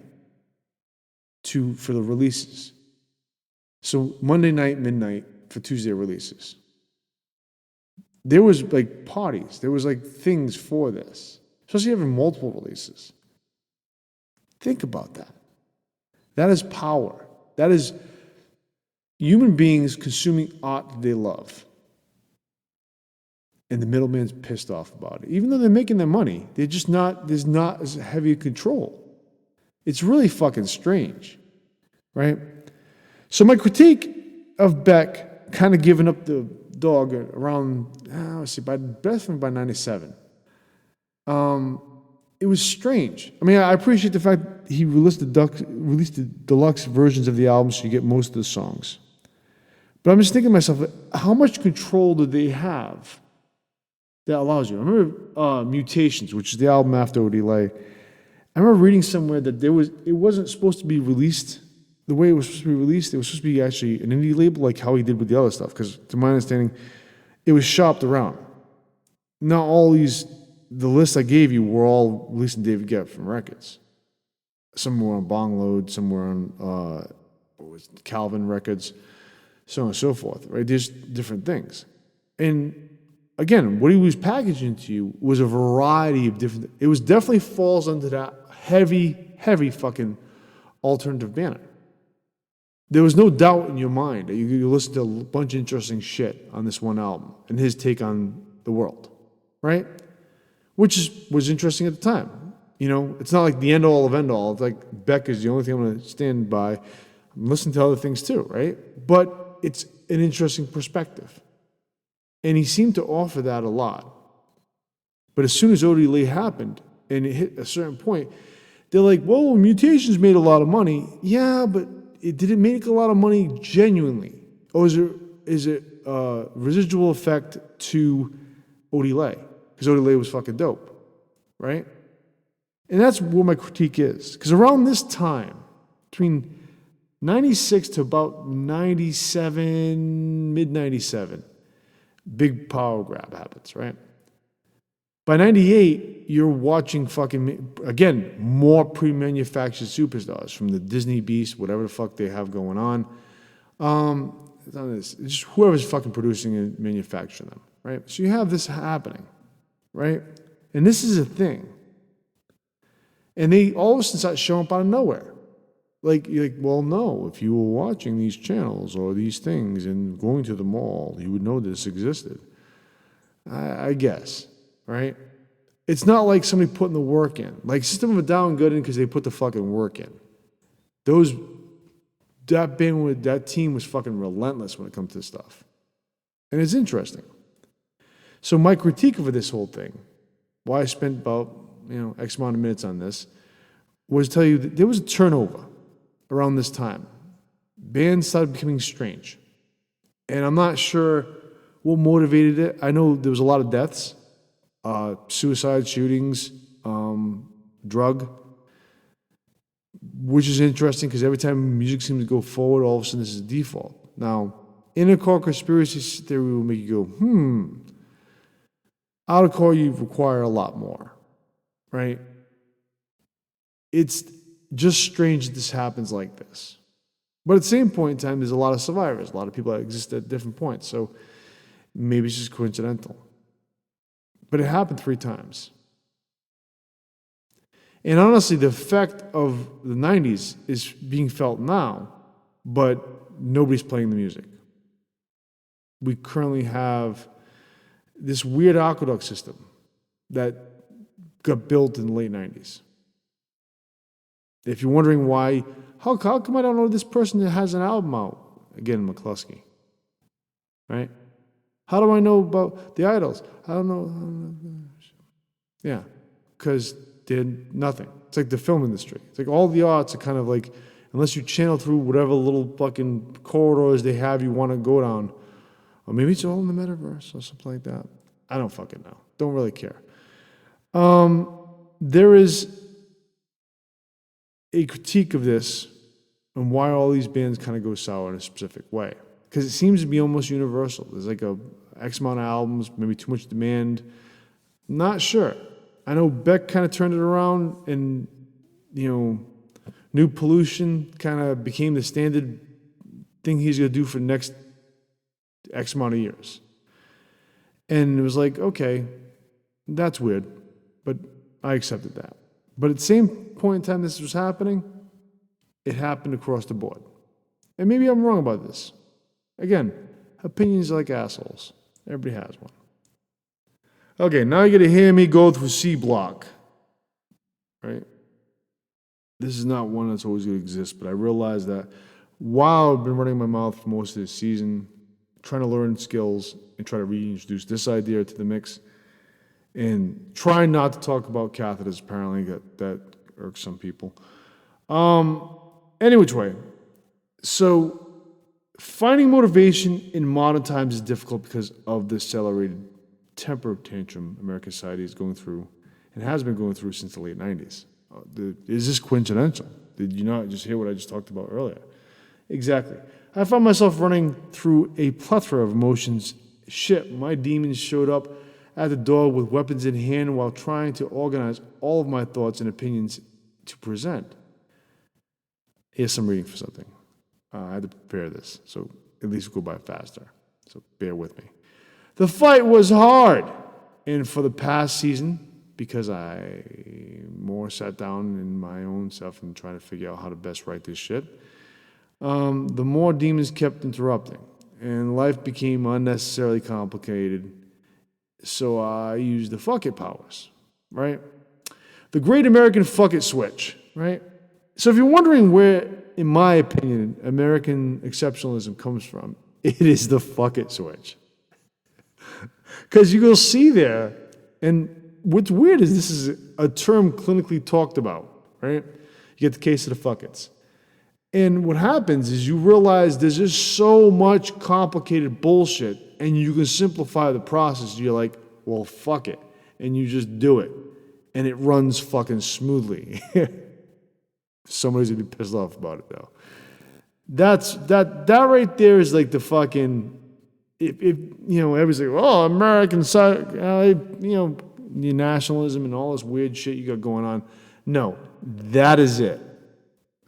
for the releases. So Monday night, midnight for Tuesday releases. There was like parties. There was like things for this, especially having multiple releases. Think about that. That is power. That is human beings consuming art that they love. And the middleman's pissed off about it. Even though they're making their money, there's not as heavy a control. It's really fucking strange, right? So my critique of Beck kind of giving up the dog around, definitely by 97. It was strange. I mean, I appreciate the fact he released the deluxe versions of the album so you get most of the songs. But I'm just thinking to myself, how much control do they have that allows you? I remember Mutations, which is the album after Odelay. I remember reading somewhere that it wasn't supposed to be released the way it was supposed to be released. It was supposed to be actually an indie label, like how he did with the other stuff. Because to my understanding, it was shopped around. Not all the lists I gave you were all released in David Geffen Records. Some were on Bong Load, some were on Calvin Records, so on and so forth. Right? There's different things, and again, what he was packaging to you was a variety of different. It was definitely falls under that heavy fucking alternative banner. There was no doubt in your mind that you listen to a bunch of interesting shit on this one album and his take on the world, right? Which was interesting at the time. You know, it's not like the end all of end all. It's like Beck is the only thing I'm going to stand by. I'm listening to other things too, right? But it's an interesting perspective. And he seemed to offer that a lot. But as soon as Odelay happened and it hit a certain point, they're like, well, Mutations made a lot of money. Yeah, but did it make a lot of money genuinely? Or is it a residual effect to Odelay? Because Odelay was fucking dope, right? And that's where my critique is. Because around this time, between 96 to about 97, mid-97, big power grab happens, right? By 98, you're watching fucking, again, more pre-manufactured superstars from the Disney Beast, whatever the fuck they have going on. It's just whoever's fucking producing and manufacturing them, right? So you have this happening, right? And this is a thing. And they all of a sudden start showing up out of nowhere. Like, you're like, well, no, if you were watching these channels or these things and going to the mall, you would know this existed. I guess, right? It's not like somebody putting the work in. Like, System of a Down good in because they put the fucking work in. That team was fucking relentless when it comes to this stuff. And it's interesting. So my critique of this whole thing, why I spent about, X amount of minutes on this, was to tell you that there was a turnover around this time. Bands started becoming strange. And I'm not sure what motivated it. I know there was a lot of deaths, suicide, shootings, drug, which is interesting because every time music seems to go forward, all of a sudden this is default. Now, inner core conspiracy theory will make you go, outer core you require a lot more, right? It's just strange that this happens like this. But at the same point in time, there's a lot of survivors, a lot of people that exist at different points. So maybe it's just coincidental. But it happened 3 times. And honestly, the effect of the 90s is being felt now, but nobody's playing the music. We currently have this weird aqueduct system that got built in the late 90s. If you're wondering why, how come I don't know this person that has an album out? Again, McCluskey. Right? How do I know about the Idols? I don't know. Yeah, because they're nothing. It's like the film industry. It's like all the arts are kind of like, unless you channel through whatever little fucking corridors they have you want to go down, or maybe it's all in the metaverse or something like that. I don't fucking know. Don't really care. There is a critique of this and why all these bands kind of go sour in a specific way. Because it seems to be almost universal. There's like a X amount of albums, maybe too much demand. Not sure. I know Beck kind of turned it around and, New Pollution kind of became the standard thing he's going to do for the next X amount of years. And it was like, okay, that's weird, but I accepted that. But at the same point in time this was happening, it happened across the board. And maybe I'm wrong about this. Again, opinions are like assholes. Everybody has one. Okay, now you get to hear me go through C Block. Right? This is not one that's always going to exist, but I realized that while I've been running my mouth for most of this season, trying to learn skills and try to reintroduce this idea to the mix, and try not to talk about catheters, apparently, that irks some people. Any which way. So, finding motivation in modern times is difficult because of the accelerated temper tantrum American society is going through and has been going through since the late 90s. Is this coincidental? Did you not just hear what I just talked about earlier? Exactly. I found myself running through a plethora of emotions. Shit, my demons showed up at the door with weapons in hand while trying to organize all of my thoughts and opinions to present. Here's some reading for something. I had to prepare this, so at least we'll go by faster. So bear with me. The fight was hard. And for the past season, because I more sat down in my own self and tried to figure out how to best write this shit, the more demons kept interrupting. And life became unnecessarily complicated. So I used the fuck it powers, right? The great American fuck it switch, right? So if you're wondering where, in my opinion, American exceptionalism comes from, it is the fuck it switch. Because you will see there, and what's weird is this is a term clinically talked about, right? You get the case of the fuck it's. And what happens is you realize there's just so much complicated bullshit, and you can simplify the process. You're like, well, fuck it. And you just do it. And it runs fucking smoothly. Somebody's gonna be pissed off about it, though. That right there is like the fucking, if everybody's like, oh, American side, your nationalism and all this weird shit you got going on. No, that is it.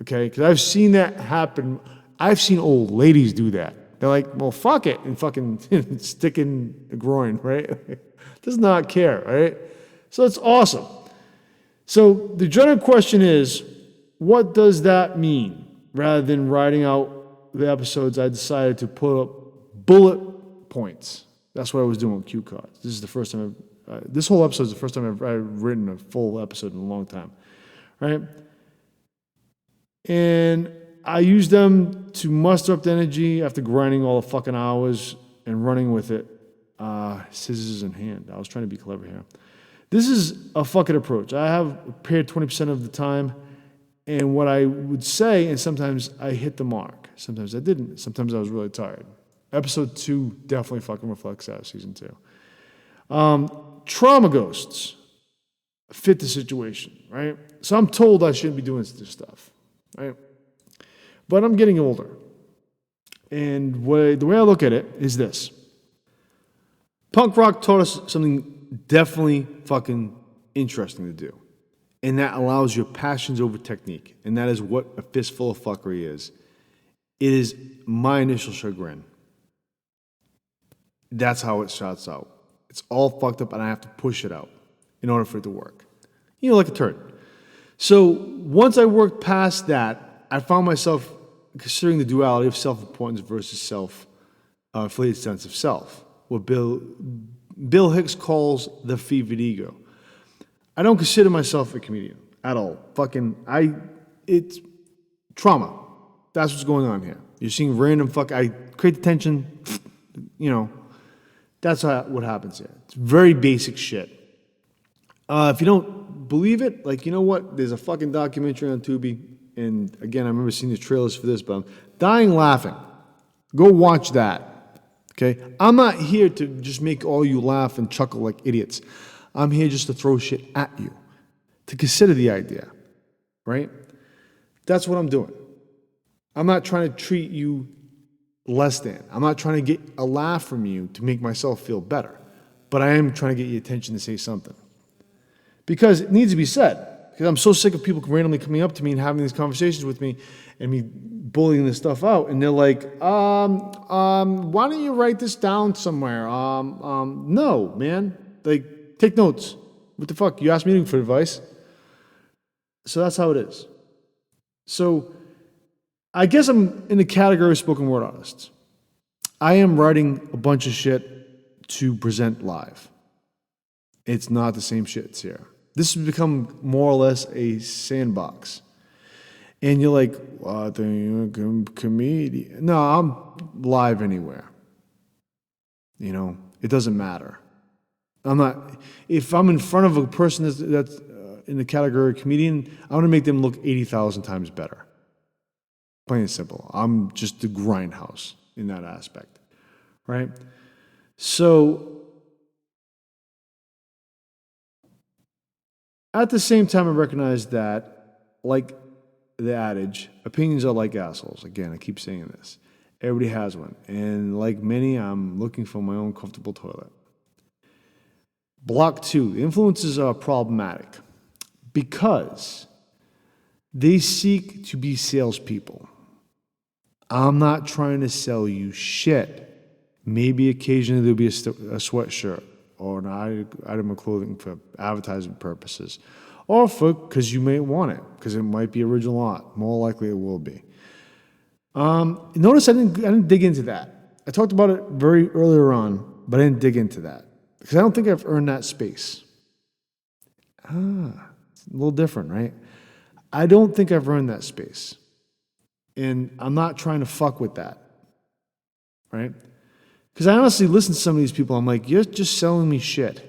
Okay? Because I've seen that happen. I've seen old ladies do that. They're like, well, fuck it, and fucking stick in the groin, right? Does not care, right? So it's awesome. So the general question is, what does that mean? Rather than writing out the episodes, I decided to put up bullet points. That's what I was doing with cue cards. This is the first time this whole episode is the first time I've written a full episode in a long time, right? And I used them to muster up the energy after grinding all the fucking hours and running with it, scissors in hand. I was trying to be clever here. This is a fucking approach. I have prepared 20% of the time, and what I would say, and sometimes I hit the mark. Sometimes I didn't. Sometimes I was really tired. Episode 2 definitely fucking reflects that, season 2. Trauma ghosts fit the situation, right? So I'm told I shouldn't be doing this stuff, right? But I'm getting older. And the way I look at it is this. Punk rock taught us something definitely fucking interesting to do. And that allows your passions over technique. And that is what a fistful of fuckery is. it is my initial chagrin. That's how it shouts out. It's all fucked up, and I have to push it out in order for it to work. Like a turd. So once I worked past that, I found myself considering the duality of self-importance versus inflated sense of self, what Bill Hicks calls the fevered ego. I don't consider myself a comedian at all. It's trauma. That's what's going on here. You're seeing random I create the tension, that's what happens here. It's very basic shit. If you don't believe it, there's a fucking documentary on Tubi, and again, I remember seeing the trailers for this, but I'm dying laughing. Go watch that. Okay? I'm not here to just make all you laugh and chuckle like idiots. I'm here just to throw shit at you, to consider the idea, right? That's what I'm doing. I'm not trying to treat you less than. I'm not trying to get a laugh from you to make myself feel better, but I am trying to get your attention to say something. Because it needs to be said. Because I'm so sick of people randomly coming up to me and having these conversations with me and me bullying this stuff out. And they're like, why don't you write this down somewhere? No, man. Take notes. What the fuck? You asked me for advice. So that's how it is. So I guess I'm in the category of spoken word artists. I am writing a bunch of shit to present live. It's not the same shit that's here. This has become more or less a sandbox. And you're like, what are you a comedian? No, I'm live anywhere. It doesn't matter. If I'm in front of a person that's in the category of comedian, I want to make them look 80,000 times better. Plain and simple. I'm just the grindhouse in that aspect, right? So at the same time, I recognize that, like the adage, opinions are like assholes. Again, I keep saying this. Everybody has one. And like many, I'm looking for my own comfortable toilet. Block 2, influences are problematic because they seek to be salespeople. I'm not trying to sell you shit. Maybe occasionally there'll be a sweatshirt or an item of clothing for advertising purposes, or because you may want it, because it might be original art. More likely it will be. Notice I didn't dig into that. I talked about it very earlier on, but I didn't dig into that because I don't think I've earned that space. It's a little different, right? I don't think I've earned that space. And I'm not trying to fuck with that, right? Because I honestly listen to some of these people, I'm like, you're just selling me shit.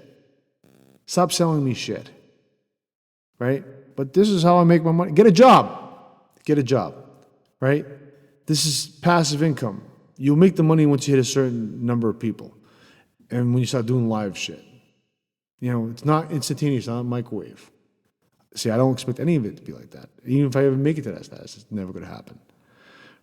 Stop selling me shit, right? But this is how I make my money. Get a job, right? This is passive income. You'll make the money once you hit a certain number of people. And when you start doing live shit. It's not instantaneous, not a microwave. See, I don't expect any of it to be like that. Even if I ever make it to that status, it's never going to happen,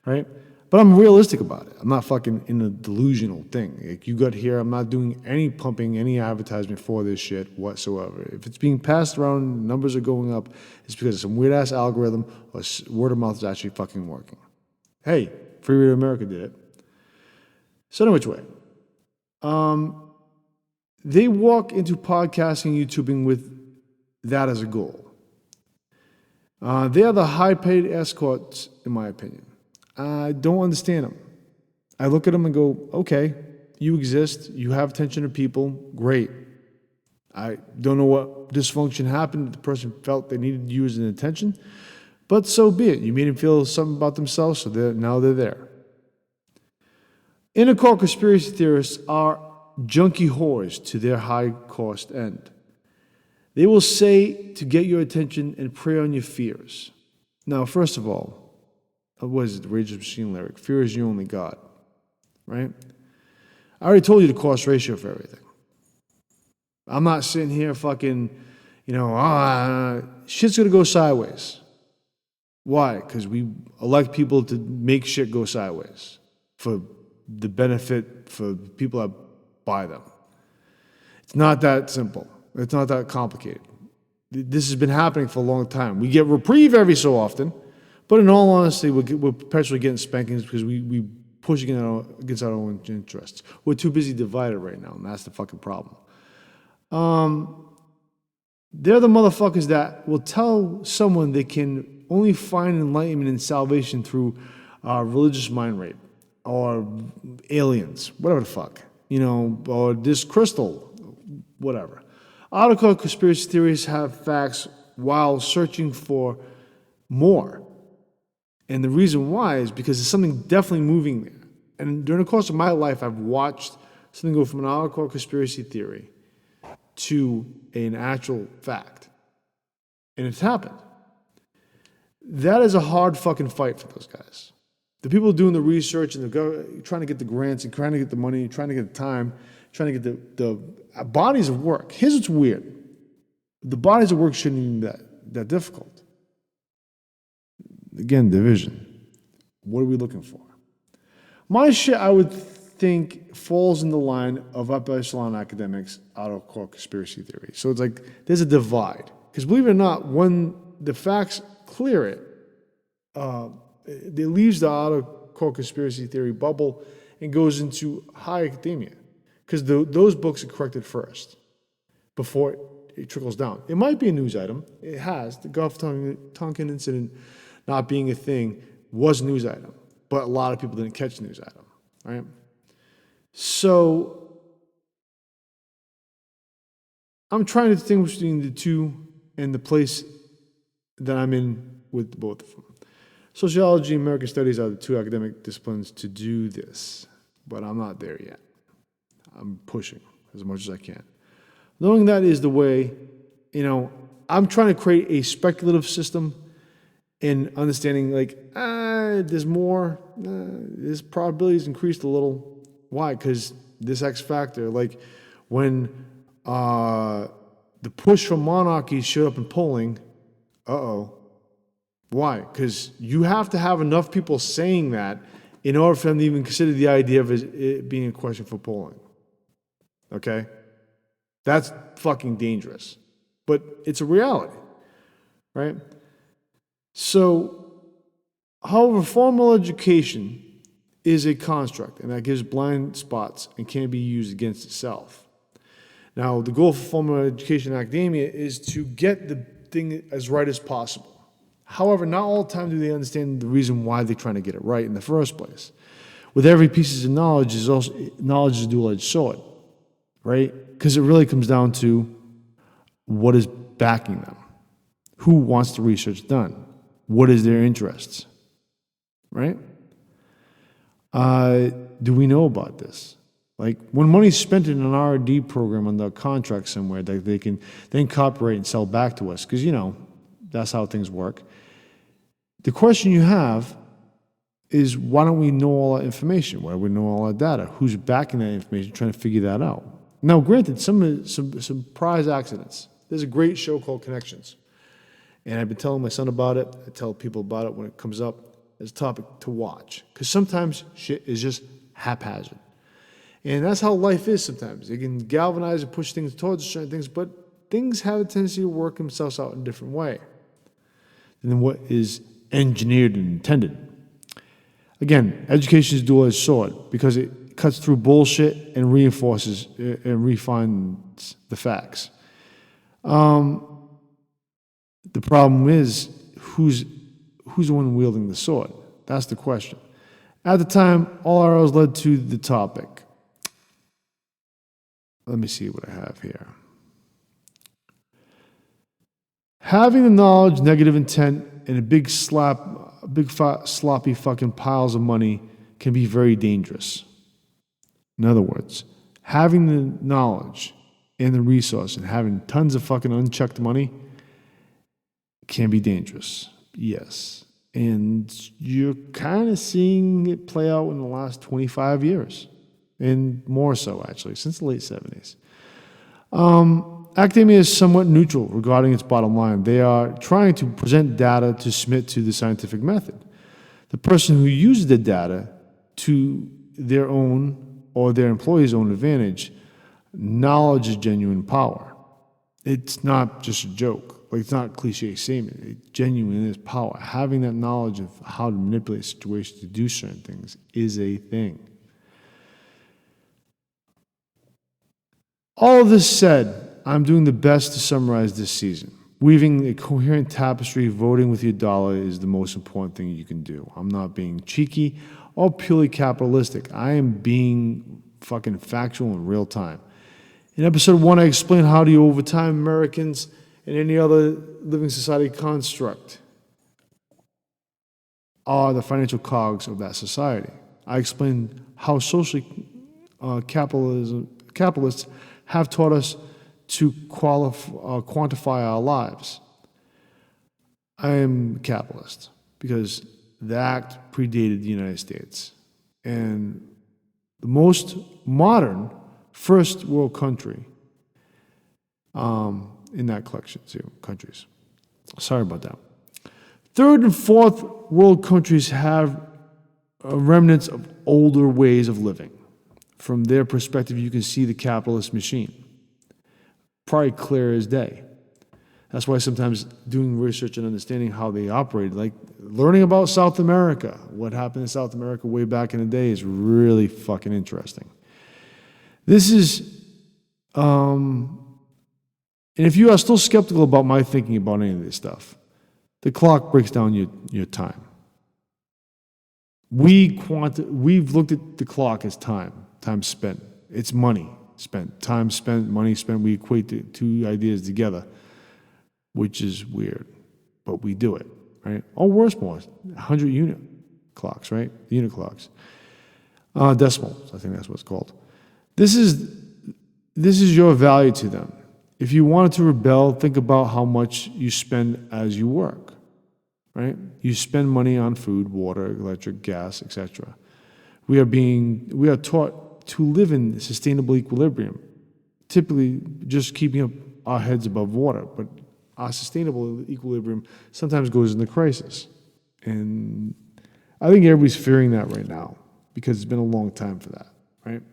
right? But I'm realistic about it. I'm not fucking in a delusional thing. Like you got here, I'm not doing any pumping, any advertisement for this shit whatsoever. If it's being passed around, numbers are going up, it's because of some weird-ass algorithm or word of mouth is actually fucking working. Hey, Free Radio America did it. So in which way? They walk into podcasting, YouTubing with that as a goal. They are the high-paid escorts, in my opinion. I don't understand them. I look at them and go, okay, you exist, you have attention to people, great. I don't know what dysfunction happened. The person felt they needed you as an attention, but so be it. You made them feel something about themselves, so now they're there. Inner core conspiracy theorists are junkie whores to their high-cost end. They will say to get your attention and prey on your fears. Now, first of all, what is it, the Rage of the Machine lyric? Fear is your only God, right? I already told you the cost ratio for everything. I'm not sitting here fucking, shit's going to go sideways. Why? Because we elect people to make shit go sideways for the benefit for people that buy them. It's not that simple. It's not that complicated. This has been happening for a long time. We get reprieve every so often, But in all honesty, we're perpetually getting spankings because we push against our own interests. We're too busy divided right now, and that's the fucking problem. They're the motherfuckers that will tell someone they can only find enlightenment and salvation through religious mind rape or aliens, whatever the fuck, or this crystal, whatever. Hardcore conspiracy theories have facts while searching for more. And the reason why is because there's something definitely moving there. And during the course of my life, I've watched something go from an hardcore conspiracy theory to an actual fact. And it's happened. That is a hard fucking fight for those guys. The people doing the research and trying to get the grants and trying to get the money, trying to get the time, trying to get the bodies of work. Here's what's weird. The bodies of work shouldn't even be that difficult. Again, division. What are we looking for? My shit, I would think, falls in the line of upper echelon academics out of core conspiracy theory. So it's like there's a divide. Because believe it or not, when the facts clear it, it leaves the outer core conspiracy theory bubble and goes into high academia. Because those books are corrected first before it trickles down. It might be a news item. It has. The Gulf Tonkin incident not being a thing was a news item. But a lot of people didn't catch the news item, right? So I'm trying to distinguish between the two and the place that I'm in with both of them. Sociology and American studies are the two academic disciplines to do this, but I'm not there yet. I'm pushing as much as I can. Knowing that is the way, I'm trying to create a speculative system and understanding there's more, this probability is increased a little. Why? Because this X factor, like when the push for monarchy showed up in polling, why? Because you have to have enough people saying that in order for them to even consider the idea of it being a question for polling. Okay? That's fucking dangerous. But it's a reality, right? So, however, formal education is a construct, and that gives blind spots and can be used against itself. Now, the goal for formal education in academia is to get the thing as right as possible. However, not all the time do they understand the reason why they're trying to get it right in the first place. With every piece of knowledge is a dual-edged sword, right? Because it really comes down to what is backing them. Who wants the research done? What is their interests, right? Do we know about this? Like when money's spent in an R&D program under a contract somewhere that they can then copyright and sell back to us, because that's how things work. The question you have is, why don't we know all that information? Why don't we know all that data? Who's backing that information? Trying to figure that out. Now, granted, some surprise accidents. There's a great show called Connections. And I've been telling my son about it. I tell people about it when it comes up as a topic to watch. Because sometimes shit is just haphazard. And that's how life is sometimes. It can galvanize and push things towards certain things, but things have a tendency to work themselves out in a different way than what is engineered and intended. Again, education is dual-edged sword because it cuts through bullshit and reinforces and refines the facts. The problem is who's the one wielding the sword? That's the question. At the time, all arrows led to the topic. Let me see what I have here. Having the knowledge, negative intent, and a big fat, sloppy fucking piles of money can be very dangerous. In other words, having the knowledge and the resource and having tons of fucking unchecked money can be dangerous. Yes. And you're kind of seeing it play out in the last 25 years. And more so, actually, since the late 70s. Academia is somewhat neutral regarding its bottom line. They are trying to present data to submit to the scientific method. The person who uses the data to their own or their employee's own advantage, knowledge is genuine power. It's not just a joke. Like, it's not a cliche statement. It genuinely is power. Having that knowledge of how to manipulate situations to do certain things is a thing. All of this said, I'm doing the best to summarize this season. Weaving a coherent tapestry, voting with your dollar is the most important thing you can do. I'm not being cheeky or purely capitalistic. I am being fucking factual in real time. In episode 1, I explained how the overtime Americans and any other living society construct are the financial cogs of that society. I explained how socially capitalists have taught us to quantify our lives. I am a capitalist because the act predated the United States. And the most modern first world country in that collection, too, countries. Sorry about that. Third and fourth world countries have remnants of older ways of living. From their perspective, you can see the capitalist machine. Probably clear as day. That's why sometimes doing research and understanding how they operate, like learning about South America, what happened in South America way back in the day, is really fucking interesting. This is, and if you are still skeptical about my thinking about any of this stuff, the clock breaks down your time. We've looked at the clock as time spent. It's money spent, time spent, money spent. We equate the two ideas together, which is weird, but we do it, right? Or worse, 100 unit clocks, right? Unit clocks. Decimals, I think that's what it's called. This is your value to them. If you wanted to rebel, think about how much you spend as you work, right? You spend money on food, water, electric, gas, etc. We are taught to live in sustainable equilibrium, typically just keeping up our heads above water, but our sustainable equilibrium sometimes goes into crisis. And I think everybody's fearing that right now because it's been a long time for that, right?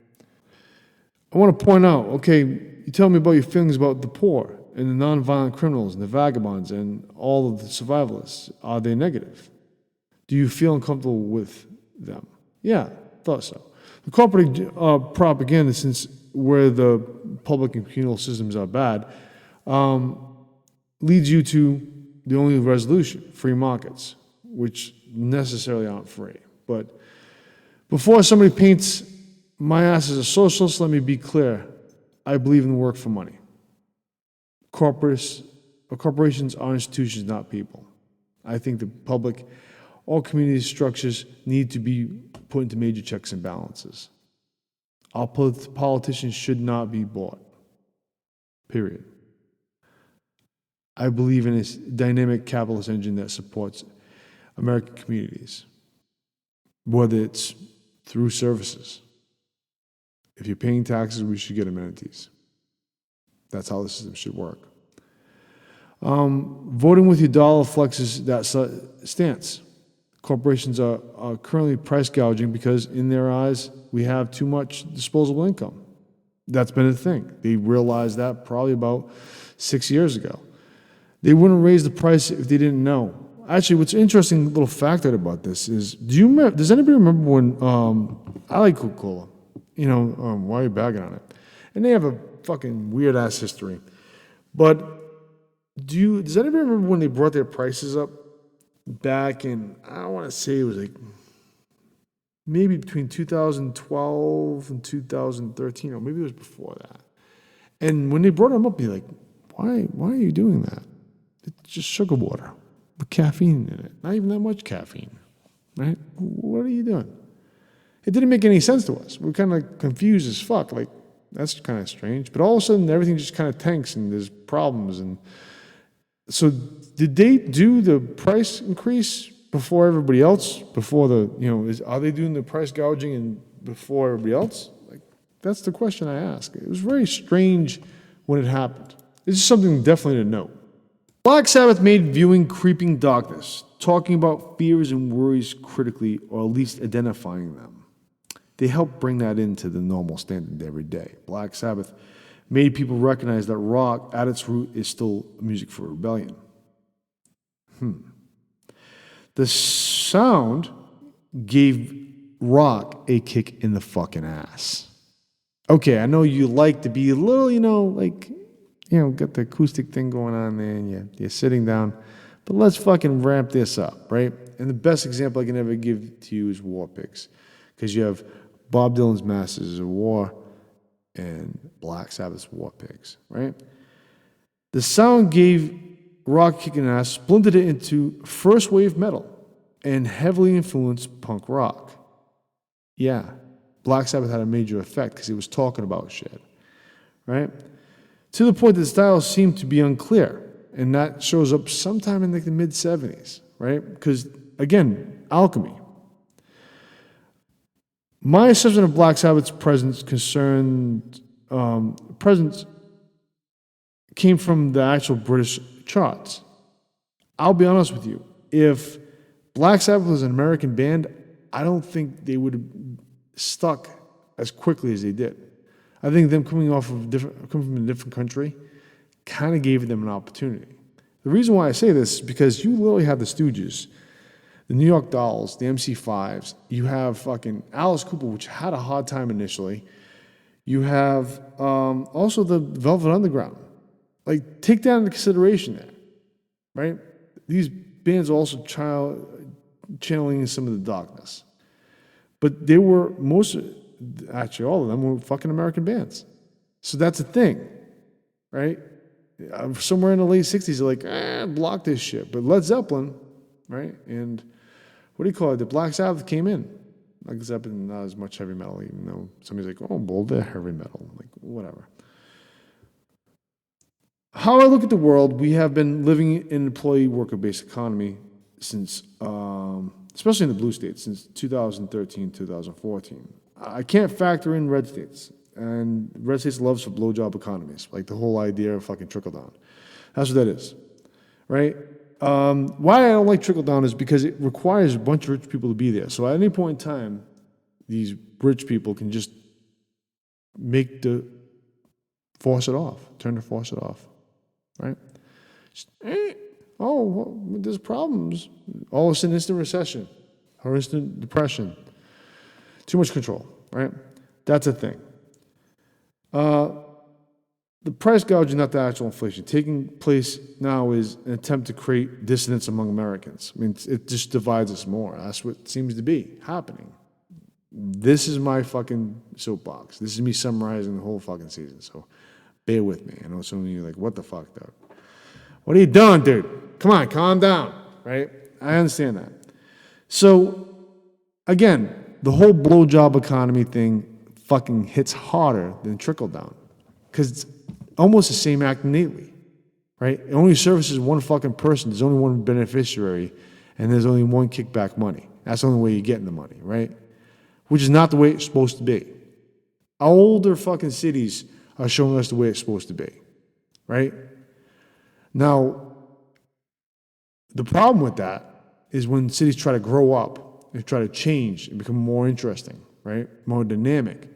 I want to point out, okay, you tell me about your feelings about the poor and the nonviolent criminals and the vagabonds and all of the survivalists. Are they negative? Do you feel uncomfortable with them? Yeah, thought so. The corporate propaganda, since where the public and communal systems are bad, leads you to the only resolution, free markets, which necessarily aren't free. But before somebody paints my ass as a socialist, let me be clear. I believe in work for money. Corporations are institutions, not people. I think the public, all community structures need to be put into major checks and balances. Our politicians should not be bought. Period. I believe in a dynamic capitalist engine that supports American communities, whether it's through services. If you're paying taxes, we should get amenities. That's how the system should work. Voting with your dollar flexes that stance. Corporations are currently price gouging because in their eyes, we have too much disposable income. That's been a thing. They realized that probably about 6 years ago. They wouldn't raise the price if they didn't know. Actually, what's an interesting little factoid about this is, does anybody remember when, I like Coca-Cola. Why are you bagging on it? And they have a fucking weird-ass history. But does anybody remember when they brought their prices up back in, I want to say it was like maybe between 2012 and 2013, or maybe it was before that. And when they brought them up, you're like, why are you doing that? It's just sugar water with caffeine in it. Not even that much caffeine, right? What are you doing? It didn't make any sense to us. We're kind of confused as fuck. Like, that's kind of strange. But all of a sudden, everything just kind of tanks and there's problems. And so did they do the price increase before everybody else? Are they doing the price gouging before everybody else? Like, that's the question I ask. It was very strange when it happened. This is something definitely to note. Black Sabbath made viewing creeping darkness, talking about fears and worries critically, or at least identifying them. They help bring that into the normal standard every day. Black Sabbath made people recognize that rock at its root is still music for rebellion. The sound gave rock a kick in the fucking ass. Okay, I know you like to be a little, got the acoustic thing going on there and you're sitting down, but let's fucking ramp this up, right? And the best example I can ever give to you is War Pigs, because you have Bob Dylan's Masters of War and Black Sabbath's War Pigs, right? The sound gave rock a kick in the ass, splintered it into first wave metal and heavily influenced punk rock. Yeah, Black Sabbath had a major effect because he was talking about shit, right? To the point that the style seemed to be unclear, and that shows up sometime in the mid-'70s, right? Because, again, alchemy. My assessment of Black Sabbath's presence came from the actual British charts. I'll be honest with you. If Black Sabbath was an American band, I don't think they would have stuck as quickly as they did. I think them coming from a different country kind of gave them an opportunity. The reason why I say this is because you literally have the Stooges, the New York Dolls, the MC5s. You have fucking Alice Cooper, which had a hard time initially. You have also the Velvet Underground. Like, take that into consideration there, right? These bands are also channeling some of the darkness. But they were actually all of them were fucking American bands. So that's a thing, right? Somewhere in the late 60s, they're like, block this shit. But Led Zeppelin, right? And what do you call it? The Black Sabbath came in. Like Zeppelin, not as much heavy metal, even though somebody's like, oh, well, they're heavy metal. Like, whatever. How I look at the world, we have been living in an employee worker-based economy since, especially in the blue states, since 2013, 2014. I can't factor in red states. And red states loves for blowjob economies, like the whole idea of fucking trickle-down. That's what that is, right? Why I don't like trickle-down is because it requires a bunch of rich people to be there. So at any point in time, these rich people can just make the faucet off, turn the faucet off, right? Just, there's problems. All of a sudden, instant recession or instant depression. Too much control, right? That's a thing. The price gouging, not the actual inflation, taking place now is an attempt to create dissonance among Americans. I mean, it just divides us more. That's what seems to be happening. This is my fucking soapbox. This is me summarizing the whole fucking season. So bear with me. I know some of you are like, what the fuck, Doug? What are you doing, dude? Come on, calm down, right? I understand that. So, again, the whole blowjob economy thing fucking hits harder than trickle down because it's almost the same act innately, right? It only services one fucking person. There's only one beneficiary, and there's only one kickback money. That's the only way you're getting the money, right? Which is not the way it's supposed to be. Older fucking cities are showing us the way it's supposed to be, right? Now, the problem with that is when cities try to grow up and try to change and become more interesting, right? More dynamic.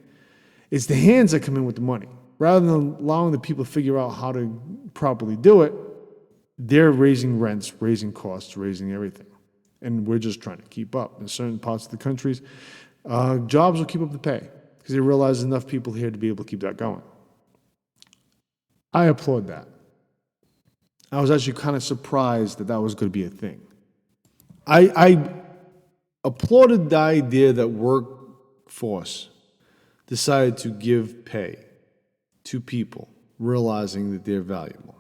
It's the hands that come in with the money. Rather than allowing the people to figure out how to properly do it, they're raising rents, raising costs, raising everything. And we're just trying to keep up. In certain parts of the countries, jobs will keep up the pay because they realize there's enough people here to be able to keep that going. I applaud that. I was actually kind of surprised that was going to be a thing. I applauded the idea that workforce decided to give pay to people, realizing that they're valuable.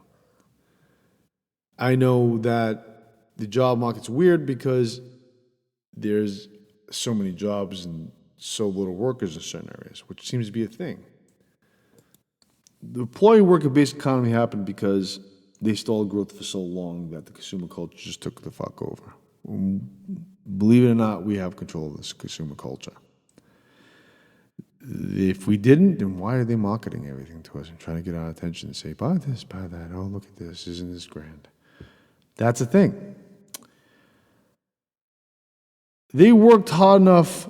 I know that the job market's weird because there's so many jobs and so little workers in certain areas, which seems to be a thing. The employee worker-based economy happened because they stalled growth for so long that the consumer culture just took the fuck over. Believe it or not, we have control of this consumer culture. If we didn't, then why are they marketing everything to us and trying to get our attention and say, buy this, buy that, oh, look at this, isn't this grand? That's a thing. They worked hard enough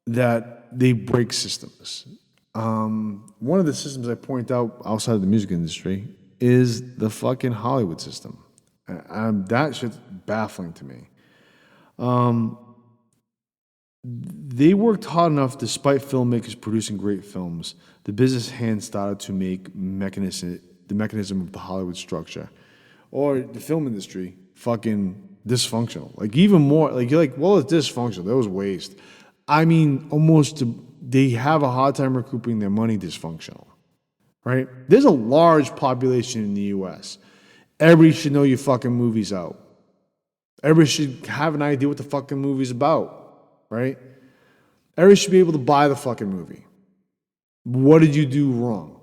that they break systems. One of the systems I point out outside of the music industry is the fucking Hollywood system. That shit's baffling to me. They worked hard enough, despite filmmakers producing great films. The business hand started to make the mechanism of the Hollywood structure, or the film industry, fucking dysfunctional. Like even more, like you're like, well, it's dysfunctional. That was waste. I mean, they have a hard time recouping their money. Dysfunctional, right? There's a large population in the U.S. Everybody should know your fucking movie's out. Everybody should have an idea what the fucking movie's about, right? Everybody should be able to buy the fucking movie. What did you do wrong?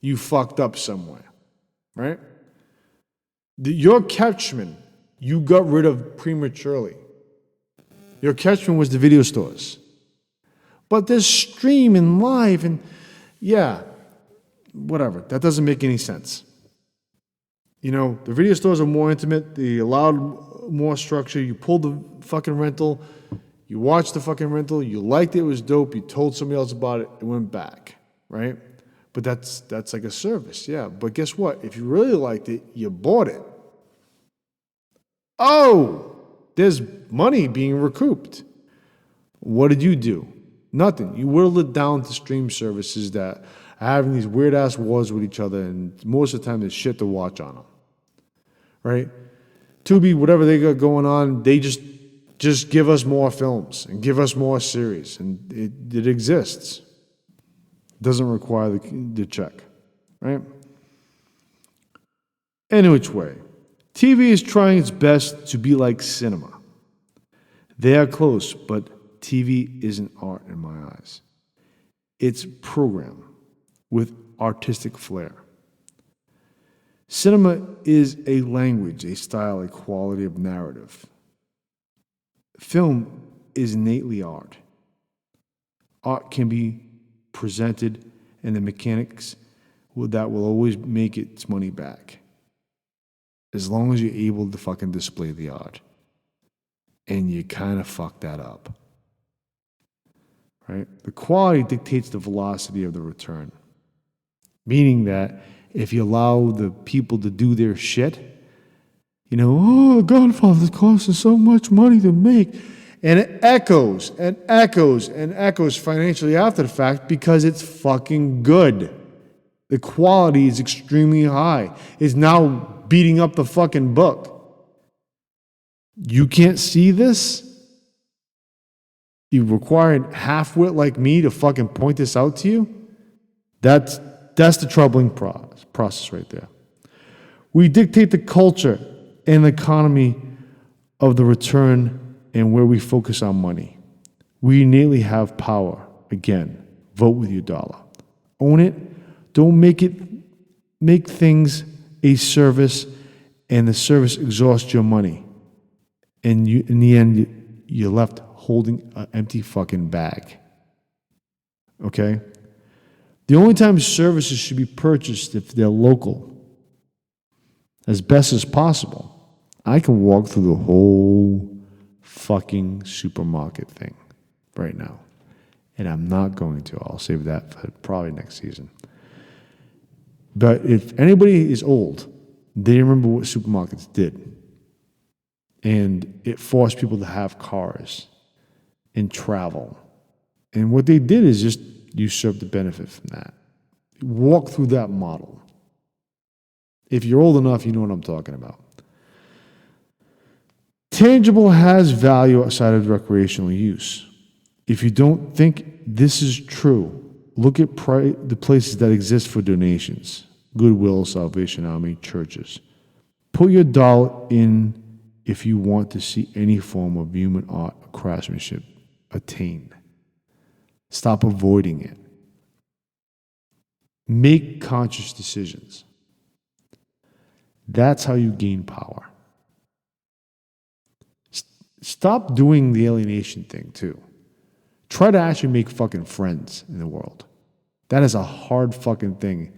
You fucked up somewhere, right? Your catchment, you got rid of prematurely. Your catchment was the video stores. But there's streaming live and, yeah, whatever. That doesn't make any sense. You know, the video stores are more intimate. They allowed more structure. You pulled the fucking rental. You watched the fucking rental. You liked it. It was dope. You told somebody else about it. It went back, right? But that's like a service, yeah. But guess what? If you really liked it, you bought it. Oh, there's money being recouped. What did you do? Nothing. You whittled it down to stream services that are having these weird-ass wars with each other, and most of the time there's shit to watch on them, right? Tubi, whatever they got going on, they just give us more films and give us more series, and it exists. Doesn't require the check, right? Any which way, TV is trying its best to be like cinema. They are close, but TV isn't art in my eyes. It's program with artistic flair. Cinema is a language, a style, a quality of narrative. Film is innately art. Art can be presented, and the mechanics that will always make its money back. As long as you're able to fucking display the art. And you kind of fuck that up. Right? The quality dictates the velocity of the return. Meaning that if you allow the people to do their shit, you know, oh, Godfather's costing so much money to make. And it echoes and echoes and echoes financially after the fact because it's fucking good. The quality is extremely high. It's now beating up the fucking book. You can't see this? You required half-wit like me to fucking point this out to you? That's the troubling process right there. We dictate the culture and the economy of the return and where we focus our money. We innately have power. Again, vote with your dollar. Own it. Don't make things a service and the service exhausts your money. And in the end, you're left holding an empty fucking bag. Okay? The only time services should be purchased if they're local, as best as possible. I can walk through the whole fucking supermarket thing right now. And I'm not going to. I'll save that for probably next season. But if anybody is old, they remember what supermarkets did. And it forced people to have cars and travel. And what they did is just usurp the benefit from that. Walk through that model. If you're old enough, you know what I'm talking about. Tangible has value outside of recreational use. If you don't think this is true, look at the places that exist for donations. Goodwill, Salvation Army, churches. Put your dollar in if you want to see any form of human art or craftsmanship attained. Stop avoiding it. Make conscious decisions. That's how you gain power. Stop doing the alienation thing, too. Try to actually make fucking friends in the world. That is a hard fucking thing.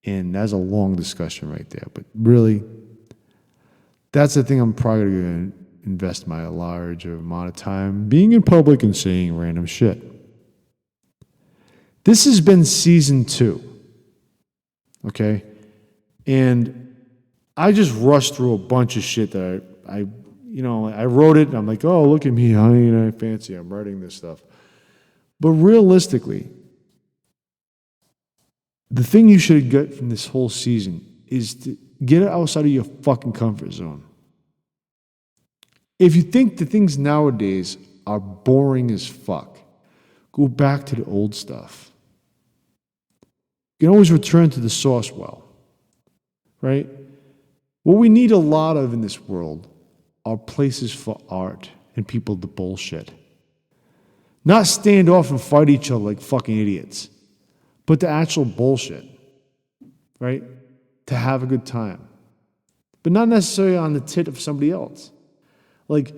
And that's a long discussion right there. But really, that's the thing I'm probably going to invest my large amount of time being in public and saying random shit. This has been season 2. Okay? And I just rushed through a bunch of shit that I wrote it and I'm like, oh, look at me, honey, and I fancy I'm writing this stuff. But realistically, the thing you should get from this whole season is to get outside of your fucking comfort zone. If you think the things nowadays are boring as fuck, go back to the old stuff. You can always return to the source well, right? What we need a lot of in this world are places for art and people to bullshit. Not stand off and fight each other like fucking idiots, but the actual bullshit, right? To have a good time. But not necessarily on the tit of somebody else. Like,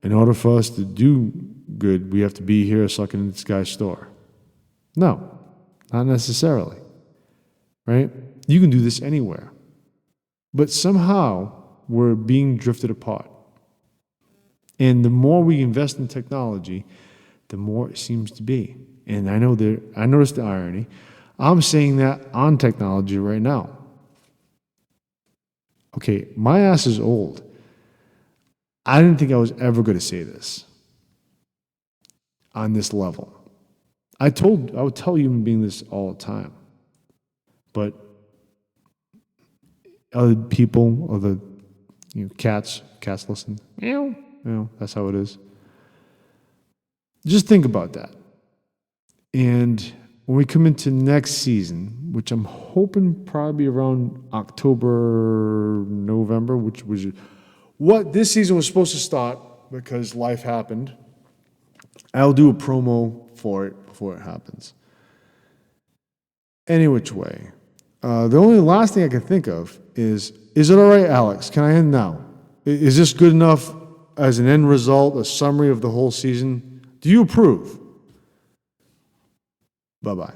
in order for us to do good, we have to be here sucking in this guy's store. No, not necessarily, right? You can do this anywhere. But somehow, we're being drifted apart. And the more we invest in technology, the more it seems to be. And I noticed the irony. I'm saying that on technology right now. Okay, my ass is old. I didn't think I was ever going to say this on this level. I would tell human beings this all the time. But other people, cats listen. Meow. That's how it is. Just think about that. And when we come into next season, which I'm hoping probably around October, November, which was what this season was supposed to start because life happened. I'll do a promo for it before it happens. Any which way. The only last thing I can think of is it all right, Alex? Can I end now? Is this good enough as an end result, a summary of the whole season? Do you approve? Bye-bye.